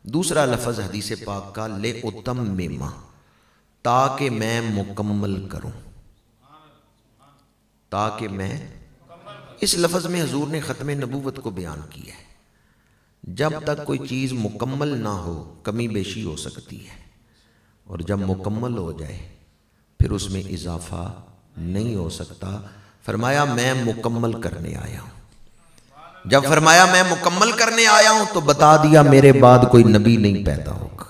[SPEAKER 1] دوسرا لفظ حدیث پاک کا لے اتمما، تاکہ میں مکمل کروں، تاکہ میں، اس لفظ میں حضور نے ختم نبوت کو بیان کیا ہے۔ جب تک کوئی چیز مکمل نہ ہو کمی بیشی ہو سکتی ہے، اور جب مکمل ہو جائے پھر اس میں اضافہ نہیں ہو سکتا۔ فرمایا میں مکمل کرنے آیا ہوں۔ جب فرمایا میں مکمل کرنے آیا ہوں تو بتا دیا میرے بعد کوئی نبی نہیں پیدا ہوگا،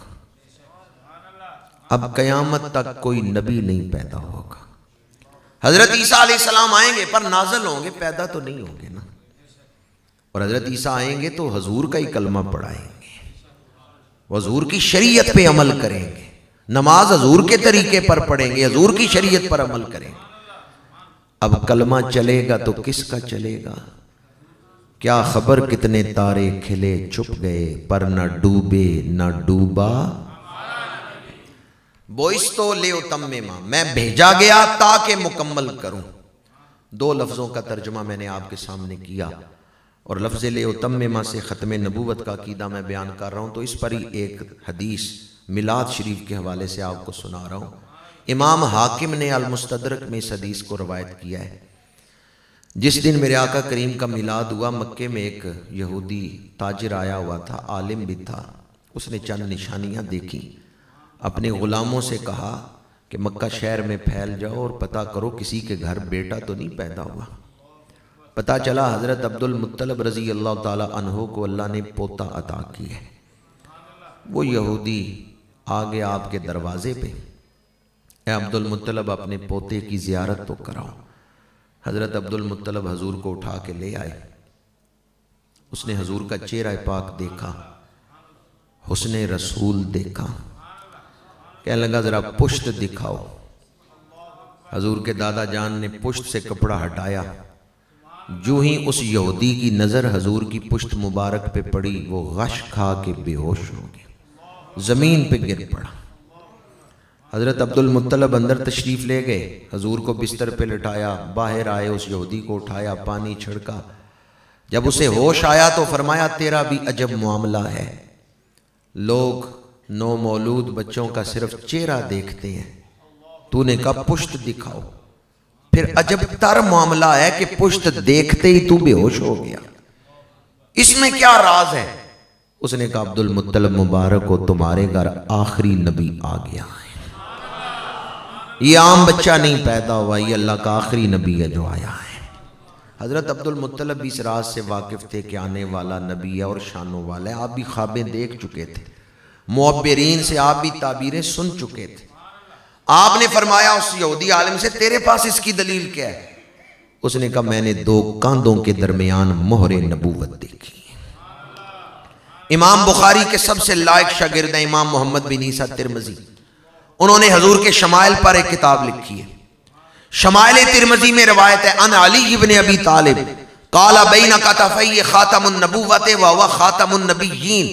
[SPEAKER 1] اب قیامت تک کوئی نبی نہیں پیدا ہوگا۔ حضرت عیسیٰ علیہ السلام آئیں گے پر نازل ہوں گے، پیدا تو نہیں ہوں گے نا۔ اور حضرت عیسیٰ آئیں گے تو حضور کا ہی کلمہ پڑھائیں گے، حضور کی شریعت پہ عمل کریں گے، نماز حضور کے طریقے پر پڑھیں گے، حضور کی شریعت پر عمل کریں گے۔ اب کلمہ چلے گا تو کس کا چلے گا؟ کیا خبر کتنے تارے کھلے چھپ گئے، پر نہ ڈوبے نہ ڈوبا۔ بوئستو لے اتمما، میں بھیجا گیا تاکہ مکمل کروں۔ دو لفظوں کا ترجمہ میں نے آپ کے سامنے کیا، اور لفظ لے اتمما سے ختم نبوت کا عقیدہ میں بیان کر رہا ہوں، تو اس پر ہی ایک حدیث میلاد شریف کے حوالے سے آپ کو سنا رہا ہوں۔ امام حاکم نے المستدرک میں اس حدیث کو روایت کیا ہے۔ جس دن میرے آقا کریم کا میلاد ہوا، مکے میں ایک یہودی تاجر آیا ہوا تھا، عالم بھی تھا۔ اس نے چند نشانیاں دیکھیں، اپنے غلاموں سے کہا کہ مکہ شہر میں پھیل جاؤ اور پتہ کرو کسی کے گھر بیٹا تو نہیں پیدا ہوا۔ پتہ چلا حضرت عبد المطلب رضی اللہ تعالی عنہ کو اللہ نے پوتا عطا کی ہے۔ وہ یہودی آگے آپ کے دروازے پہ، اے عبد المطلب اپنے پوتے کی زیارت تو کراؤ۔ حضرت عبد المطلب حضور کو اٹھا کے لے آئے۔ اس نے حضور کا چہرہ پاک دیکھا، حسن رسول دیکھا، کہنے لگا ذرا پشت دکھاؤ۔ حضور کے دادا جان نے پشت سے کپڑا ہٹایا، جو ہی اس یہودی کی نظر حضور کی پشت مبارک پہ پڑی، وہ غش کھا کے بے ہوش ہو گیا، زمین پہ گر پڑا۔ حضرت عبد المطلب اندر تشریف لے گئے، حضور کو بستر پہ لٹایا، باہر آئے، اس یہودی کو اٹھایا، پانی چھڑکا۔ جب اسے ہوش آیا تو فرمایا تیرا بھی عجب معاملہ ہے، لوگ نو مولود بچوں کا صرف چہرہ دیکھتے ہیں، تو نے کہا پشت دکھاؤ۔ پھر عجب تر معاملہ ہے کہ پشت دیکھتے ہی تو بے ہوش ہو گیا، اس میں کیا راز ہے؟ اس نے کہا عبد المطلب مبارک ہو، تمہارے گھر آخری نبی آ گیا ہے، یہ عام بچہ نہیں پیدا ہوا، یہ اللہ کا آخری نبی ہے جو آیا ہے۔ حضرت عبد المطلب بھی اس راز سے واقف تھے کہ آنے والا نبی ہے اور شانوں والا ہے۔ آپ بھی خوابیں دیکھ چکے تھے، معبرین سے آپ بھی تعبیریں سن چکے تھے۔ آپ نے فرمایا اس یہودی عالم سے تیرے پاس اس کی دلیل کیا ہے؟ اس نے کہا میں نے دو کاندھوں کے درمیان مہر نبوت دیکھی۔ امام بخاری کے سب سے لائق شاگرد ہیں امام محمد بن عیسیٰ ترمذی، انہوں نے حضور کے شمائل پر ایک کتاب لکھی ہے۔ شمائل ترمذی میں روایت ہے ان علی ابن ابی طالب قال بین کتفی خاتم النبوت و خاتم النبیین،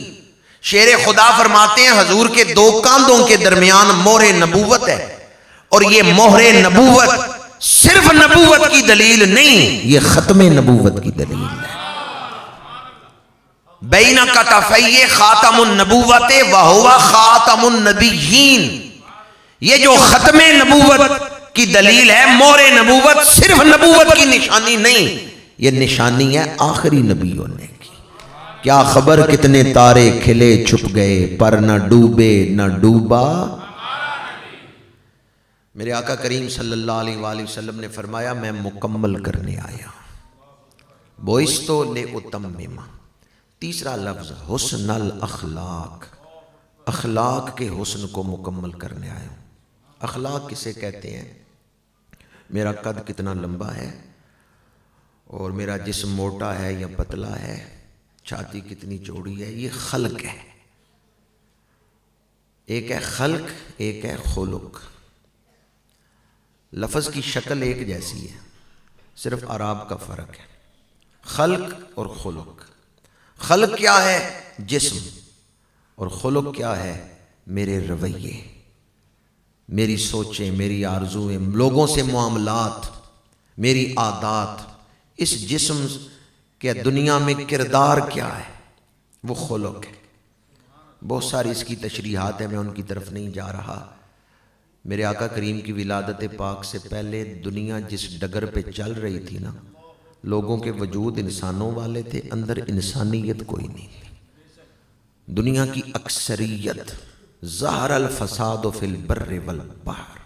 [SPEAKER 1] شیر خدا فرماتے ہیں حضور کے دو کاندھوں کے درمیان مہر نبوت ہے، اور یہ مہر نبوت صرف نبوت کی دلیل نہیں، یہ ختم نبوت کی دلیل ہے۔ بین کتفی خاتم النبوت و خاتم النبیین، یہ جو ختم نبوت کی دلیل ہے، مہر نبوت صرف نبوت کی نشانی نہیں، یہ نشانی ہے آخری نبی ہونے کی۔ کیا خبر کتنے تارے کھلے چھپ گئے، پر نہ ڈوبے نہ ڈوبا۔ میرے آقا کریم صلی اللہ علیہ وآلہ وسلم نے فرمایا میں مکمل کرنے آیا، بوئستو لے اتمما۔ تیسرا لفظ حسن الاخلاق، اخلاق کے حسن کو مکمل کرنے آیا ہوں۔ اخلاق کسے کہتے ہیں؟ میرا قد کتنا لمبا ہے اور میرا جسم موٹا ہے یا پتلا ہے، چھاتی کتنی چوڑی ہے، یہ خلق ہے۔ ایک ہے خلق، ایک ہے خلق۔ لفظ کی شکل ایک جیسی ہے، صرف اعراب کا فرق ہے، خلق اور خلق۔ خلق کیا ہے؟ جسم، اور خلق کیا ہے؟ میرے رویے، میری سوچیں، میری آرزویں، لوگوں سے معاملات، میری عادات۔ اس جسم کے دنیا میں کردار کیا ہے؟ وہ خلق ہے۔ بہت ساری اس کی تشریحات ہیں، میں ان کی طرف نہیں جا رہا۔ میرے آقا کریم کی ولادت پاک سے پہلے دنیا جس ڈگر پہ چل رہی تھی نا، لوگوں کے وجود انسانوں والے تھے، اندر انسانیت کوئی نہیں تھی۔ دنیا کی اکثریت ظہر الفساد فی البر والبحر،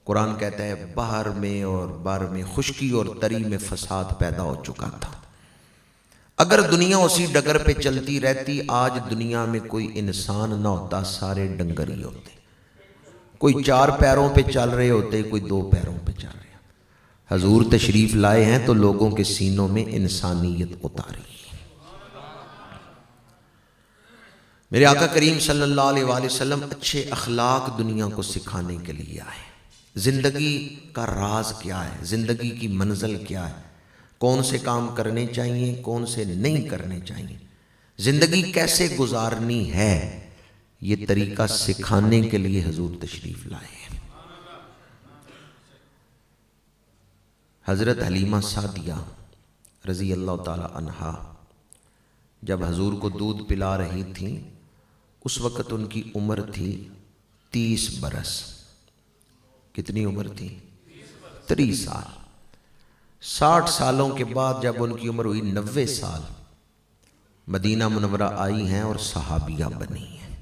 [SPEAKER 1] قرآن کہتا ہے بحر میں اور بر میں، خشکی اور تری میں فساد پیدا ہو چکا تھا۔ اگر دنیا اسی ڈگر پہ چلتی رہتی، آج دنیا میں کوئی انسان نہ ہوتا، سارے ڈنگر ہی ہوتے۔ کوئی چار پیروں پہ چل رہے ہوتے، کوئی دو پیروں پہ چل رہے۔ حضور تشریف لائے ہیں تو لوگوں کے سینوں میں انسانیت اتاری۔ میرے آقا کریم صلی اللہ علیہ وآلہ وسلم اچھے اخلاق دنیا کو سکھانے کے لیے آئے۔ زندگی کا راز کیا ہے؟ زندگی کی منزل کیا ہے؟ کون سے کام کرنے چاہیے، کون سے نہیں کرنے چاہیے، زندگی کیسے گزارنی ہے، یہ طریقہ سکھانے کے لیے حضور تشریف لائے ہیں۔ حضرت حلیمہ سعدیہ رضی اللہ تعالی عنہا جب حضور کو دودھ پلا رہی تھیں، اس وقت ان کی عمر تھی 30 برس۔ کتنی عمر تھی؟ 30 سال۔ 60 سالوں کے بعد جب ان کی عمر ہوئی 90 سال، مدینہ منورہ آئی ہیں اور صحابیہ بنی ہیں۔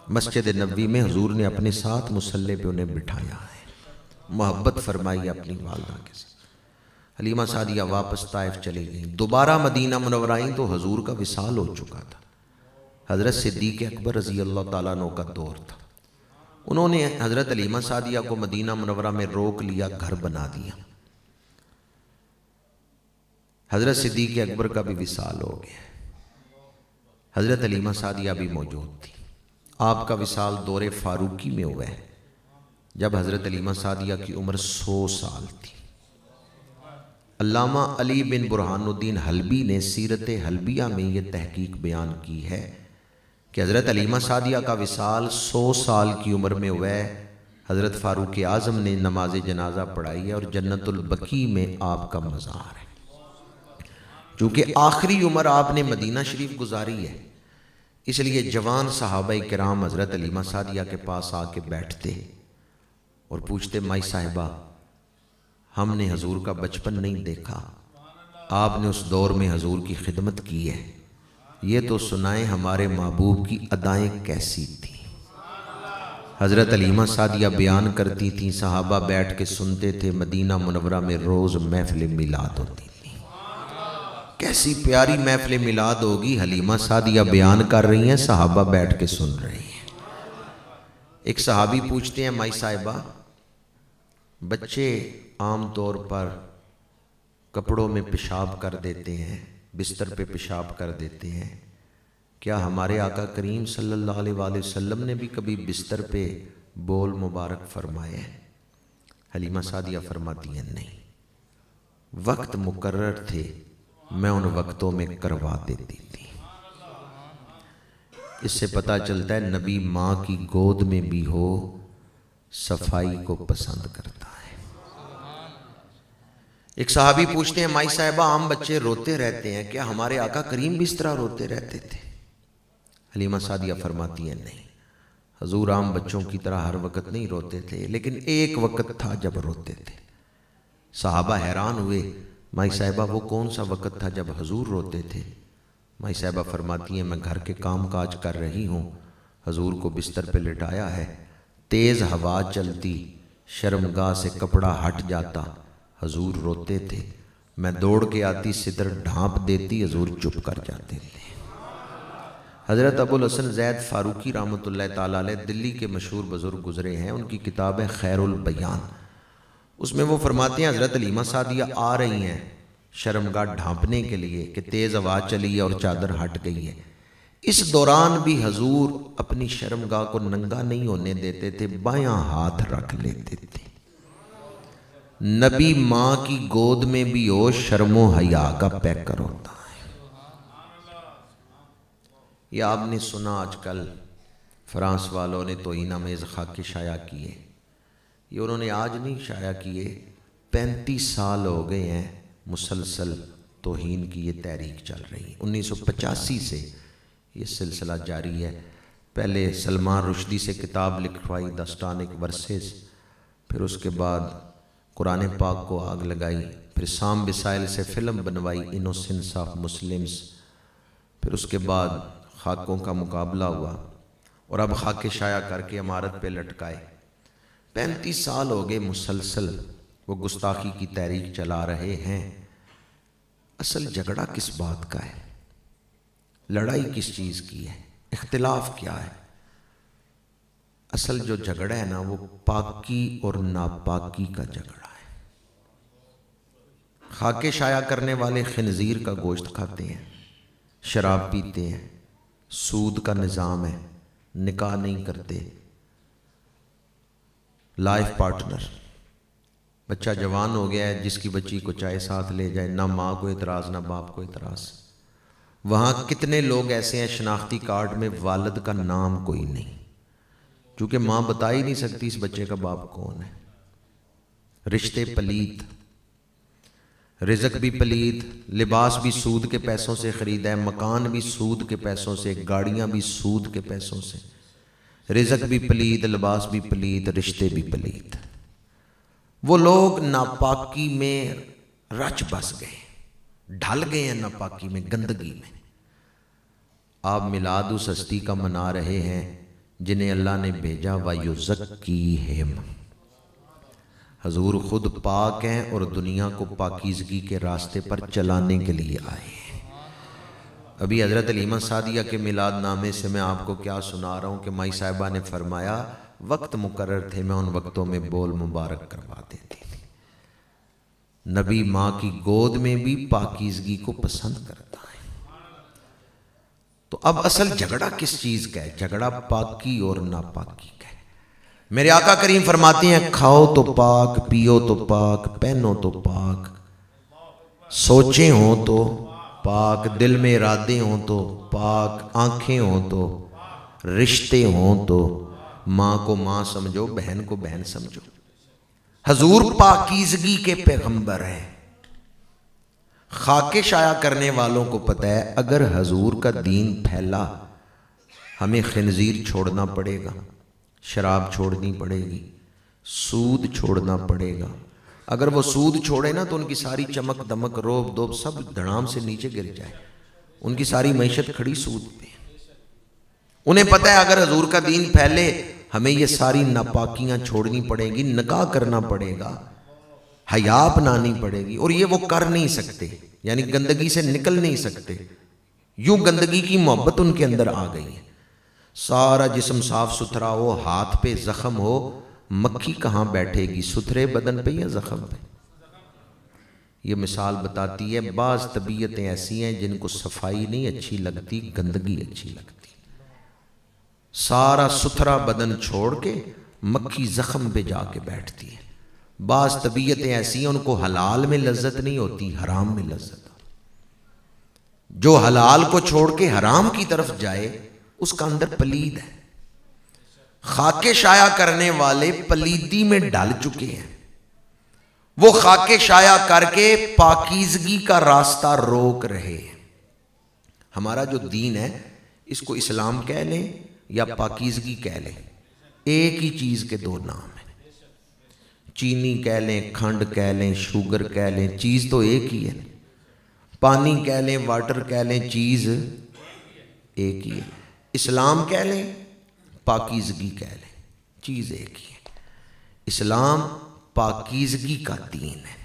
[SPEAKER 1] مسجد نبوی میں حضور نے اپنے ساتھ مصلی پہ انہیں بٹھایا ہے، محبت فرمائی اپنی والدہ کے ساتھ۔ حلیمہ سعدیہ واپس طائف چلی گئیں، دوبارہ مدینہ منورہ آئیں تو حضور کا وصال ہو چکا تھا۔ حضرت صدیق اکبر رضی اللہ تعالیٰ عنہ کا دور تھا، انہوں نے حضرت حلیمہ سعدیہ کو مدینہ منورہ میں روک لیا، گھر بنا دیا۔ حضرت صدیق اکبر کا بھی وصال ہو گیا، حضرت حلیمہ سعدیہ بھی موجود تھی۔ آپ کا وصال دور فاروقی میں ہوا ہے، جب حضرت حلیمہ سعدیہ کی عمر 100 سال تھی۔ علامہ علی بن برہان الدین حلبی نے سیرت حلبیہ میں یہ تحقیق بیان کی ہے کہ حضرت حلیمہ سعدیہ کا وصال 100 سال کی عمر میں ہوا ہے۔ حضرت فاروق اعظم نے نماز جنازہ پڑھائی ہے اور جنت البقیع میں آپ کا مزار ہے، چونکہ آخری عمر آپ نے مدینہ شریف گزاری ہے، اس لیے جوان صحابہ کرام حضرت حلیمہ سعدیہ کے پاس آ کے بیٹھتے اور پوچھتے، مائی صاحبہ ہم نے حضور کا بچپن نہیں دیکھا، آپ نے اس دور میں حضور کی خدمت کی ہے، یہ تو سنائیں ہمارے محبوب کی ادائیں کیسی تھیں۔ حضرت حلیمہ سعدیہ بیان کرتی تھیں، صحابہ بیٹھ کے سنتے تھے۔ مدینہ منورہ میں روز محفل میلاد ہوتی تھی، کیسی پیاری محفل میلاد ہوگی، حلیمہ سعدیہ بیان کر رہی ہیں، صحابہ بیٹھ کے سن رہے ہیں۔ ایک صحابی پوچھتے ہیں، مائی صاحبہ بچے عام طور پر کپڑوں میں پیشاب کر دیتے ہیں، بستر پہ پیشاب کر دیتے ہیں، کیا ہمارے آقا کریم صلی اللہ علیہ وآلہ وسلم نے بھی کبھی بستر پہ بول مبارک فرمائے ہیں؟ حلیمہ سعدیہ فرماتی ہیں، نہیں، وقت مقرر تھے، میں ان وقتوں میں کروا دیتی تھی۔ اس سے پتہ چلتا ہے نبی ماں کی گود میں بھی ہو صفائی کو پسند کرتا ہے۔ ایک صحابی پوچھتے ہیں، مائی صاحبہ عام بچے روتے رہتے ہیں، کیا ہمارے آقا کریم بھی اس طرح روتے رہتے تھے؟ حلیمہ سعدیہ فرماتی ہیں، نہیں، حضور عام بچوں کی طرح ہر وقت نہیں روتے تھے، لیکن ایک وقت تھا جب روتے تھے۔ صحابہ حیران ہوئے، مائی صاحبہ وہ کون سا وقت تھا جب حضور روتے تھے؟ مائی صاحبہ فرماتی ہیں، میں گھر کے کام کاج کر رہی ہوں، حضور کو بستر پہ لٹایا ہے، تیز ہوا چلتی، شرمگاہ سے کپڑا ہٹ جاتا، حضور روتے تھے، میں دوڑ کے آتی، صدر ڈھانپ دیتی، حضور چپ کر جاتے تھے۔ حضرت ابو الحسن زید فاروقی رحمۃ اللہ تعالیٰ علیہ دلی کے مشہور بزرگ گزرے ہیں، ان کی کتاب ہے خیر البیان، اس میں وہ فرماتے ہیں حضرت حلیمہ سعدیہ آ رہی ہیں شرمگاہ ڈھانپنے کے لیے کہ تیز ہوا چلی ہے اور چادر ہٹ گئی ہے، اس دوران بھی حضور اپنی شرمگاہ کو ننگا نہیں ہونے دیتے تھے، بایاں ہاتھ رکھ لیتے تھے۔ نبی ماں کی گود میں بھی ہو شرم و حیا کا پیکر ہوتا ہے۔ یہ آپ نے سنا آج کل فرانس والوں نے توہین آمیز خاکے شائع کیے، یہ انہوں نے آج نہیں شائع کیے، 35 سال ہو گئے ہیں مسلسل توہین کی یہ تحریک چل رہی ہے۔ 1985 سے یہ سلسلہ جاری ہے۔ پہلے سلمان رشدی سے کتاب لکھوائی داستانک ورسز، پھر اس کے بعد قرآن پاک کو آگ لگائی، پھر سام بسائل سے فلم بنوائی انوسنس آف مسلمز، پھر اس کے بعد خاکوں کا مقابلہ ہوا اور اب خاکے شائع کر کے عمارت پہ لٹکائے۔ 35 سال ہو گئے مسلسل وہ گستاخی کی تحریک چلا رہے ہیں۔ اصل جھگڑا کس بات کا ہے؟ لڑائی کس چیز کی ہے؟ اختلاف کیا ہے؟ اصل جو جھگڑا ہے نا وہ پاکی اور ناپاکی کا جھگڑا ہے۔ خاکے شائع کرنے والے خنزیر کا گوشت کھاتے ہیں، شراب پیتے ہیں، سود کا نظام ہے، نکاح نہیں کرتے، لائف پارٹنر، بچہ جوان ہو گیا ہے، جس کی بچی کو چاہے ساتھ لے جائے، نہ ماں کو اعتراض نہ باپ کو اعتراض۔ وہاں کتنے لوگ ایسے ہیں شناختی کارڈ میں والد کا نام کوئی نہیں، چونکہ ماں بتا ہی نہیں سکتی اس بچے کا باپ کون ہے۔ رشتے پلیت، رزق بھی پلیت، لباس بھی سود کے پیسوں سے خریدا ہے، مکان بھی سود کے پیسوں سے، گاڑیاں بھی سود کے پیسوں سے، رزق بھی پلیت، لباس بھی پلیت، رشتے بھی پلیت۔ وہ لوگ ناپاکی میں رچ بس گئے, ڈھل گئے ہیں ناپاکی میں, گندگی میں. آپ میلاد اس ہستی کا منا رہے ہیں جنہیں اللہ نے بھیجا وَيُزَكِّيهِمْ. حضور خود پاک ہیں اور دنیا کو پاکیزگی کے راستے پر چلانے کے لیے آئے ہیں. ابھی حضرت علیمہ سعدیہ کے میلاد نامے سے میں آپ کو کیا سنا رہا ہوں کہ مائی صاحبہ نے فرمایا وقت مقرر تھے, میں ان وقتوں میں بول مبارک کروا دیتی تھی. نبی ماں کی گود میں بھی پاکیزگی کو پسند کرتا ہے. تو اب اصل جھگڑا کس چیز کا ہے؟ جھگڑا پاکی اور ناپاکی کا ہے. میرے آقا کریم فرماتے ہیں کھاؤ تو پاک, پیو تو پاک, پہنو تو پاک, سوچیں ہوں تو پاک, دل میں ارادے ہوں تو پاک, آنکھیں ہوں تو, رشتے ہوں تو, ماں کو ماں سمجھو, بہن کو بہن سمجھو. حضور پاکیزگی کے پیغمبر ہیں. خاک شائع کرنے والوں کو پتہ ہے اگر حضور کا دین پھیلا ہمیں خنزیر چھوڑنا پڑے گا, شراب چھوڑنی پڑے گی, سود چھوڑنا پڑے گا. اگر وہ سود چھوڑے نا تو ان کی ساری چمک دمک روب دوب سب دھڑام سے نیچے گر جائے. ان کی ساری معیشت کھڑی سود پہ. انہیں پتہ ہے اگر حضور کا دین پھیلے ہمیں یہ ساری ناپاکیاں چھوڑنی پڑیں گی, نکاح کرنا پڑے گا, حیا اپنانی پڑے گی. اور یہ وہ کر نہیں سکتے, یعنی گندگی سے نکل نہیں سکتے. یوں گندگی کی محبت ان کے اندر آ گئی ہے. سارا جسم صاف ستھرا ہو, ہاتھ پہ زخم ہو, مکھی کہاں بیٹھے گی, ستھرے بدن پہ یا زخم پہ؟ یہ مثال بتاتی ہے بعض طبیعتیں ایسی ہیں جن کو صفائی نہیں اچھی لگتی, گندگی اچھی لگتی. سارا ستھرا بدن چھوڑ کے مکھی زخم پہ جا کے بیٹھتی ہے. بعض طبیعتیں ایسی ہیں ان کو حلال میں لذت نہیں ہوتی, حرام میں لذت. جو حلال کو چھوڑ کے حرام کی طرف جائے اس کا اندر پلید ہے. خاک شائع کرنے والے پلیدی میں ڈال چکے ہیں. وہ خاک شائع کر کے پاکیزگی کا راستہ روک رہے ہیں. ہمارا جو دین ہے اس کو اسلام کہہ لیں یا پاکیزگی کہہ لیں, ایک ہی چیز کے دو نام ہیں. چینی کہہ لیں, کھنڈ کہہ لیں, شوگر کہہ لیں, چیز تو ایک ہی ہے. پانی کہہ لیں, واٹر کہہ لیں, چیز ایک ہی ہے. اسلام کہہ لیں, پاکیزگی کہہ لیں, چیز ایک ہی ہے. اسلام پاکیزگی کا دین ہے.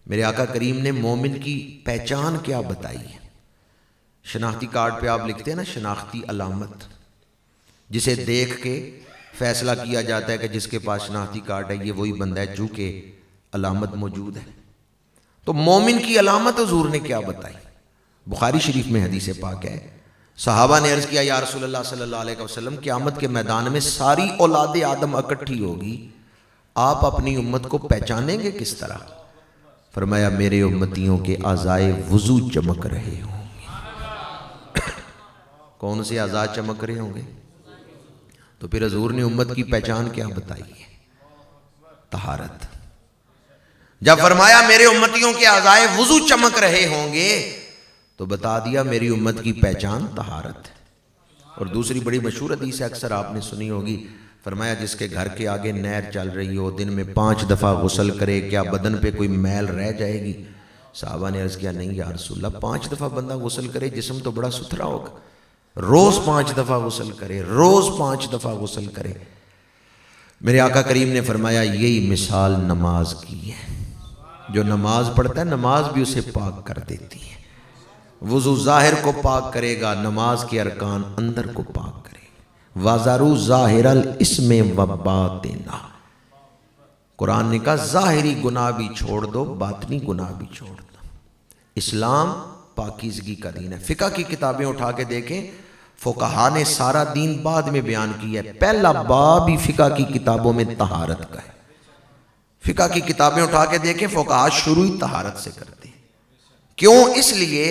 [SPEAKER 1] میرے آقا کریم نے مومن کی پہچان کیا بتائی ہے؟ شناختی کارڈ پہ آپ لکھتے ہیں نا شناختی علامت, جسے دیکھ کے فیصلہ کیا جاتا ہے کہ جس کے پاس شناختی کارڈ ہے یہ وہی بندہ ہے جو کہ علامت موجود ہے. تو مومن کی علامت حضور نے کیا بتائی؟ بخاری شریف میں حدیث پاک ہے, صحابہ نے عرض کیا یا رسول اللہ صلی اللہ علیہ وسلم قیامت کے میدان میں ساری اولاد آدم اکٹھی ہوگی, آپ اپنی امت کو پہچانیں گے کس طرح؟ فرمایا میرے امتیوں کے اعضائے وضو چمک رہے ہوں گے. کون سے اعضاء چمک رہے ہوں گے؟ تو پھر حضور نے امت کی پہچان کیا بتائی ہے؟ طہارت. جب فرمایا میرے امتیوں کے اعضائے وضو چمک رہے ہوں گے تو بتا دیا میری امت کی پہچان طہارت ہے. اور دوسری بڑی مشہور حدیث ہے, اکثر آپ نے سنی ہوگی, فرمایا جس کے گھر کے آگے نہر چل رہی ہو, دن میں 5 دفعہ غسل کرے, کیا بدن پہ کوئی میل رہ جائے گی؟ صحابہ نے عرض کیا نہیں یا رسول اللہ, 5 دفعہ بندہ غسل کرے جسم تو بڑا ستھرا ہوگا. روز 5 دفعہ غسل کرے, روز 5 دفعہ غسل کرے. میرے آقا کریم نے فرمایا یہی مثال نماز کی ہے. جو نماز پڑھتا ہے نماز بھی اسے پاک کر دیتی ہے. وضو ظاہر کو پاک کرے گا, نماز کے ارکان اندر کو پاک کرے گا. وَذَرُوا ظَاهِرَ الْإِثْمِ وَبَاطِنَهُ. قرآن نے کہا ظاہری گناہ بھی چھوڑ دو, باطنی گناہ بھی چھوڑ دو. اسلام پاکیزگی کا دین ہے. فقہ کی کتابیں اٹھا کے دیکھیں, فقہا نے سارا دین بعد میں بیان کیا ہے, پہلا باب ہی فقہ کی کتابوں میں طہارت کا ہے. فقہ کی کتابیں اٹھا کے دیکھیں, فقہا شروع ہی طہارت سے کرتے ہیں. کیوں؟ اس لیے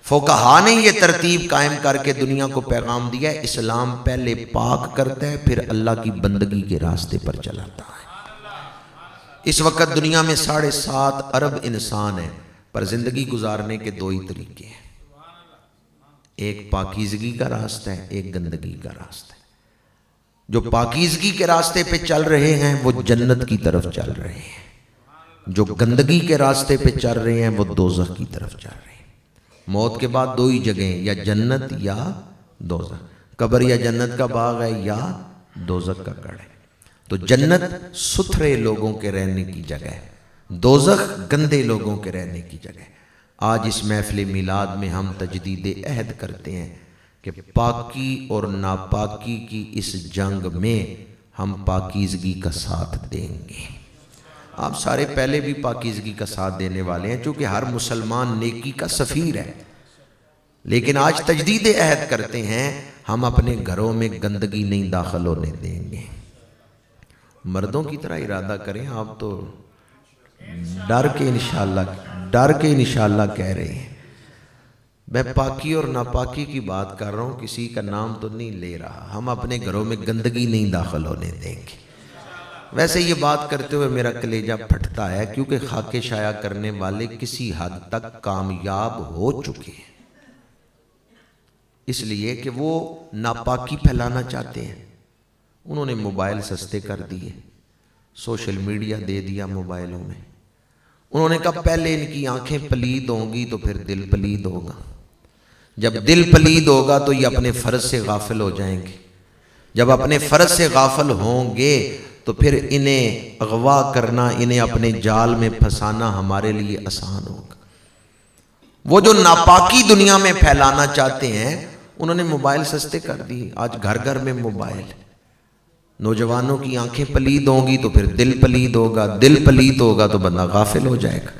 [SPEAKER 1] فقہا نے یہ ترتیب قائم کر کے دنیا کو پیغام دیا ہے, اسلام پہلے پاک کرتا ہے پھر اللہ کی بندگی کے راستے پر چلاتا ہے. اس وقت دنیا میں 7.5 ارب انسان ہیں, پر زندگی گزارنے کے 2 ہی طریقے ہیں. ایک پاکیزگی کا راستہ ہے, ایک گندگی کا راستہ ہے. جو پاکیزگی کے راستے پہ چل رہے ہیں وہ جنت کی طرف چل رہے ہیں, جو گندگی کے راستے پہ چل رہے ہیں وہ دوزخ کی طرف چل رہے ہیں۔ موت کے بعد دو ہی جگہیں، یا جنت یا دوزخ، قبر یا جنت کا باغ ہے یا دوزخ کا گڑھ ہے۔ تو جنت ستھرے لوگوں کے رہنے کی جگہ ہے، دوزخ گندے لوگوں کے رہنے کی جگہ ہے۔ آج اس محفل میلاد میں ہم تجدید عہد کرتے ہیں کہ پاکی اور ناپاکی کی اس جنگ میں ہم پاکیزگی کا ساتھ دیں گے۔ آپ سارے پہلے بھی پاکیزگی کا ساتھ دینے والے ہیں، چونکہ ہر مسلمان نیکی کا سفیر ہے، لیکن آج تجدید عہد کرتے ہیں ہم اپنے گھروں میں گندگی نہیں داخل ہونے دیں گے۔ مردوں کی طرح ارادہ کریں، آپ تو ڈر کے انشاءاللہ کہہ رہے ہیں۔ میں پاکی اور ناپاکی کی بات کر رہا ہوں، کسی کا نام تو نہیں لے رہا۔ ہم اپنے گھروں میں گندگی نہیں داخل ہونے دیں گے۔ ویسے یہ بات کرتے ہوئے میرا کلیجہ پھٹتا ہے، کیونکہ خاک شائع کرنے والے کسی حد تک کامیاب ہو چکے ہیں، اس لیے کہ وہ ناپاکی پھیلانا چاہتے ہیں۔ انہوں نے موبائل سستے کر دیے، سوشل میڈیا دے دیا موبائلوں میں۔ انہوں نے کہا پہلے ان کی آنکھیں پلید ہوں گی تو پھر دل پلید ہوگا، جب دل پلید ہوگا تو یہ اپنے فرض سے غافل ہو جائیں گے، جب اپنے فرض سے غافل ہوں گے تو پھر انہیں اغوا کرنا، انہیں اپنے جال میں پھنسانا ہمارے لیے آسان ہوگا۔ وہ جو ناپاکی دنیا میں پھیلانا چاہتے ہیں انہوں نے موبائل سستے کر دی۔ آج گھر گھر میں موبائل، نوجوانوں کی آنکھیں پلید ہوں گی تو پھر دل پلید ہوگا، دل پلید ہوگا تو بندہ غافل ہو جائے گا۔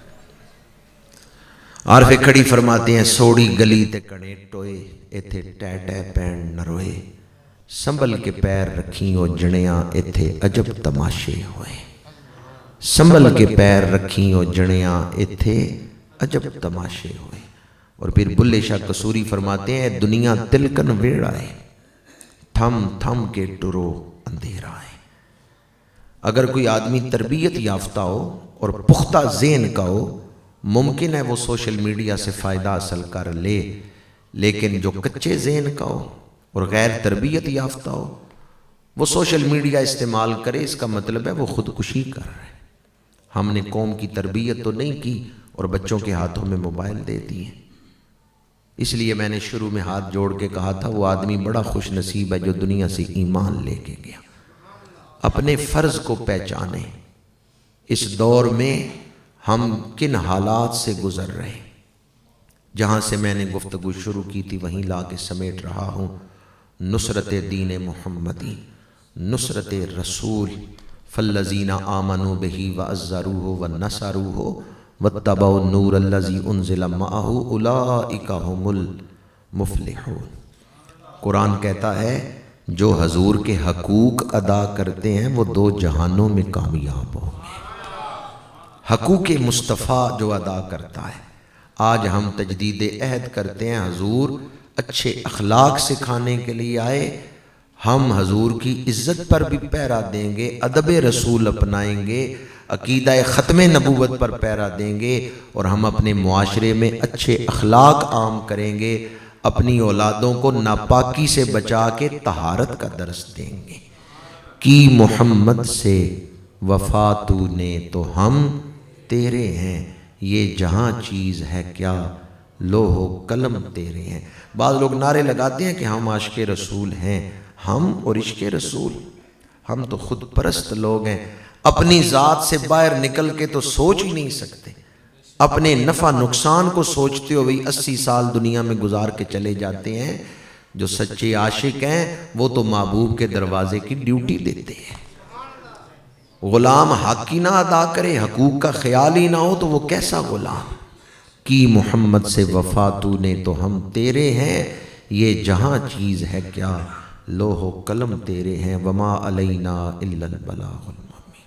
[SPEAKER 1] عارف کھڑی فرماتے ہیں سوڑی گلی تے کنے ٹوئے، ایتھے ٹے ٹے پین نہ روئے، سنبھل کے پیر رکھیں او جنیاں، ایتھے عجب تماشے ہوئے، سنبھل کے پیر رکھیں او جنیاں، ایتھے عجب تماشے ہوئے۔ اور پھر بلے شاہ قصوری فرماتے ہیں دنیا تلکن ویڑا ہے، تھم تھم کے ٹرو اندھیرا ہے۔ اگر کوئی آدمی تربیت یافتہ ہو اور پختہ ذہن کا ہو، ممکن ہے وہ سوشل میڈیا سے فائدہ حاصل کر لے، لیکن جو کچے ذہن کا ہو اور غیر تربیت یافتہ ہو وہ سوشل میڈیا استعمال کرے، اس کا مطلب ہے وہ خودکشی کر رہے ہیں۔ ہم نے قوم کی تربیت تو نہیں کی اور بچوں کے ہاتھوں میں موبائل دے دیے۔ اس لیے میں نے شروع میں ہاتھ جوڑ کے کہا تھا وہ آدمی بڑا خوش نصیب ہے جو دنیا سے ایمان لے کے گیا۔ اپنے فرض کو پہچانے، اس دور میں ہم کن حالات سے گزر رہے ہیں۔ جہاں سے میں نے گفتگو شروع کی تھی وہیں لا کے سمیٹ رہا ہوں۔ نصرت دین محمدی، نصرت رسول، فالذین آمنوا بہ وعزروہ ونصروہ واتبعوا النور الذی انزل معہ اولئک ھم المفلحون۔ قرآن کہتا ہے جو حضور کے حقوق ادا کرتے ہیں وہ دو جہانوں میں کامیاب ہوں گے۔ حقوق مصطفیٰ جو ادا کرتا ہے، آج ہم تجدید عہد کرتے ہیں حضور اچھے اخلاق سکھانے کے لیے آئے، ہم حضور کی عزت پر بھی پہرا دیں گے، ادب رسول اپنائیں گے، عقیدہ ختم نبوت پر پہرا دیں گے، اور ہم اپنے معاشرے میں اچھے اخلاق عام کریں گے، اپنی اولادوں کو ناپاکی سے بچا کے طہارت کا درس دیں گے۔ کی محمد سے وفا تو نے تو ہم تیرے ہیں، یہ جہاں چیز ہے کیا لوح و قلم تیرے ہیں۔ بعض لوگ نعرے لگاتے ہیں کہ ہم عاشق رسول ہیں، ہم اور عشق رسول، ہم تو خود پرست لوگ ہیں، اپنی ذات سے باہر نکل کے تو سوچ ہی نہیں سکتے، اپنے نفع نقصان کو سوچتے ہوئے 80 سال دنیا میں گزار کے چلے جاتے ہیں۔ جو سچے عاشق ہیں وہ تو محبوب کے دروازے کی ڈیوٹی دیتے ہیں۔ غلام حق ہی نہ ادا کرے، حقوق کا خیال ہی نہ ہو تو وہ کیسا غلام۔ کی محمد سے وفا تو نے تو ہم تیرے ہیں، یہ جہاں چیز ہے کیا لوح و قلم تیرے ہیں، وما علینا الا البلاغ المبین۔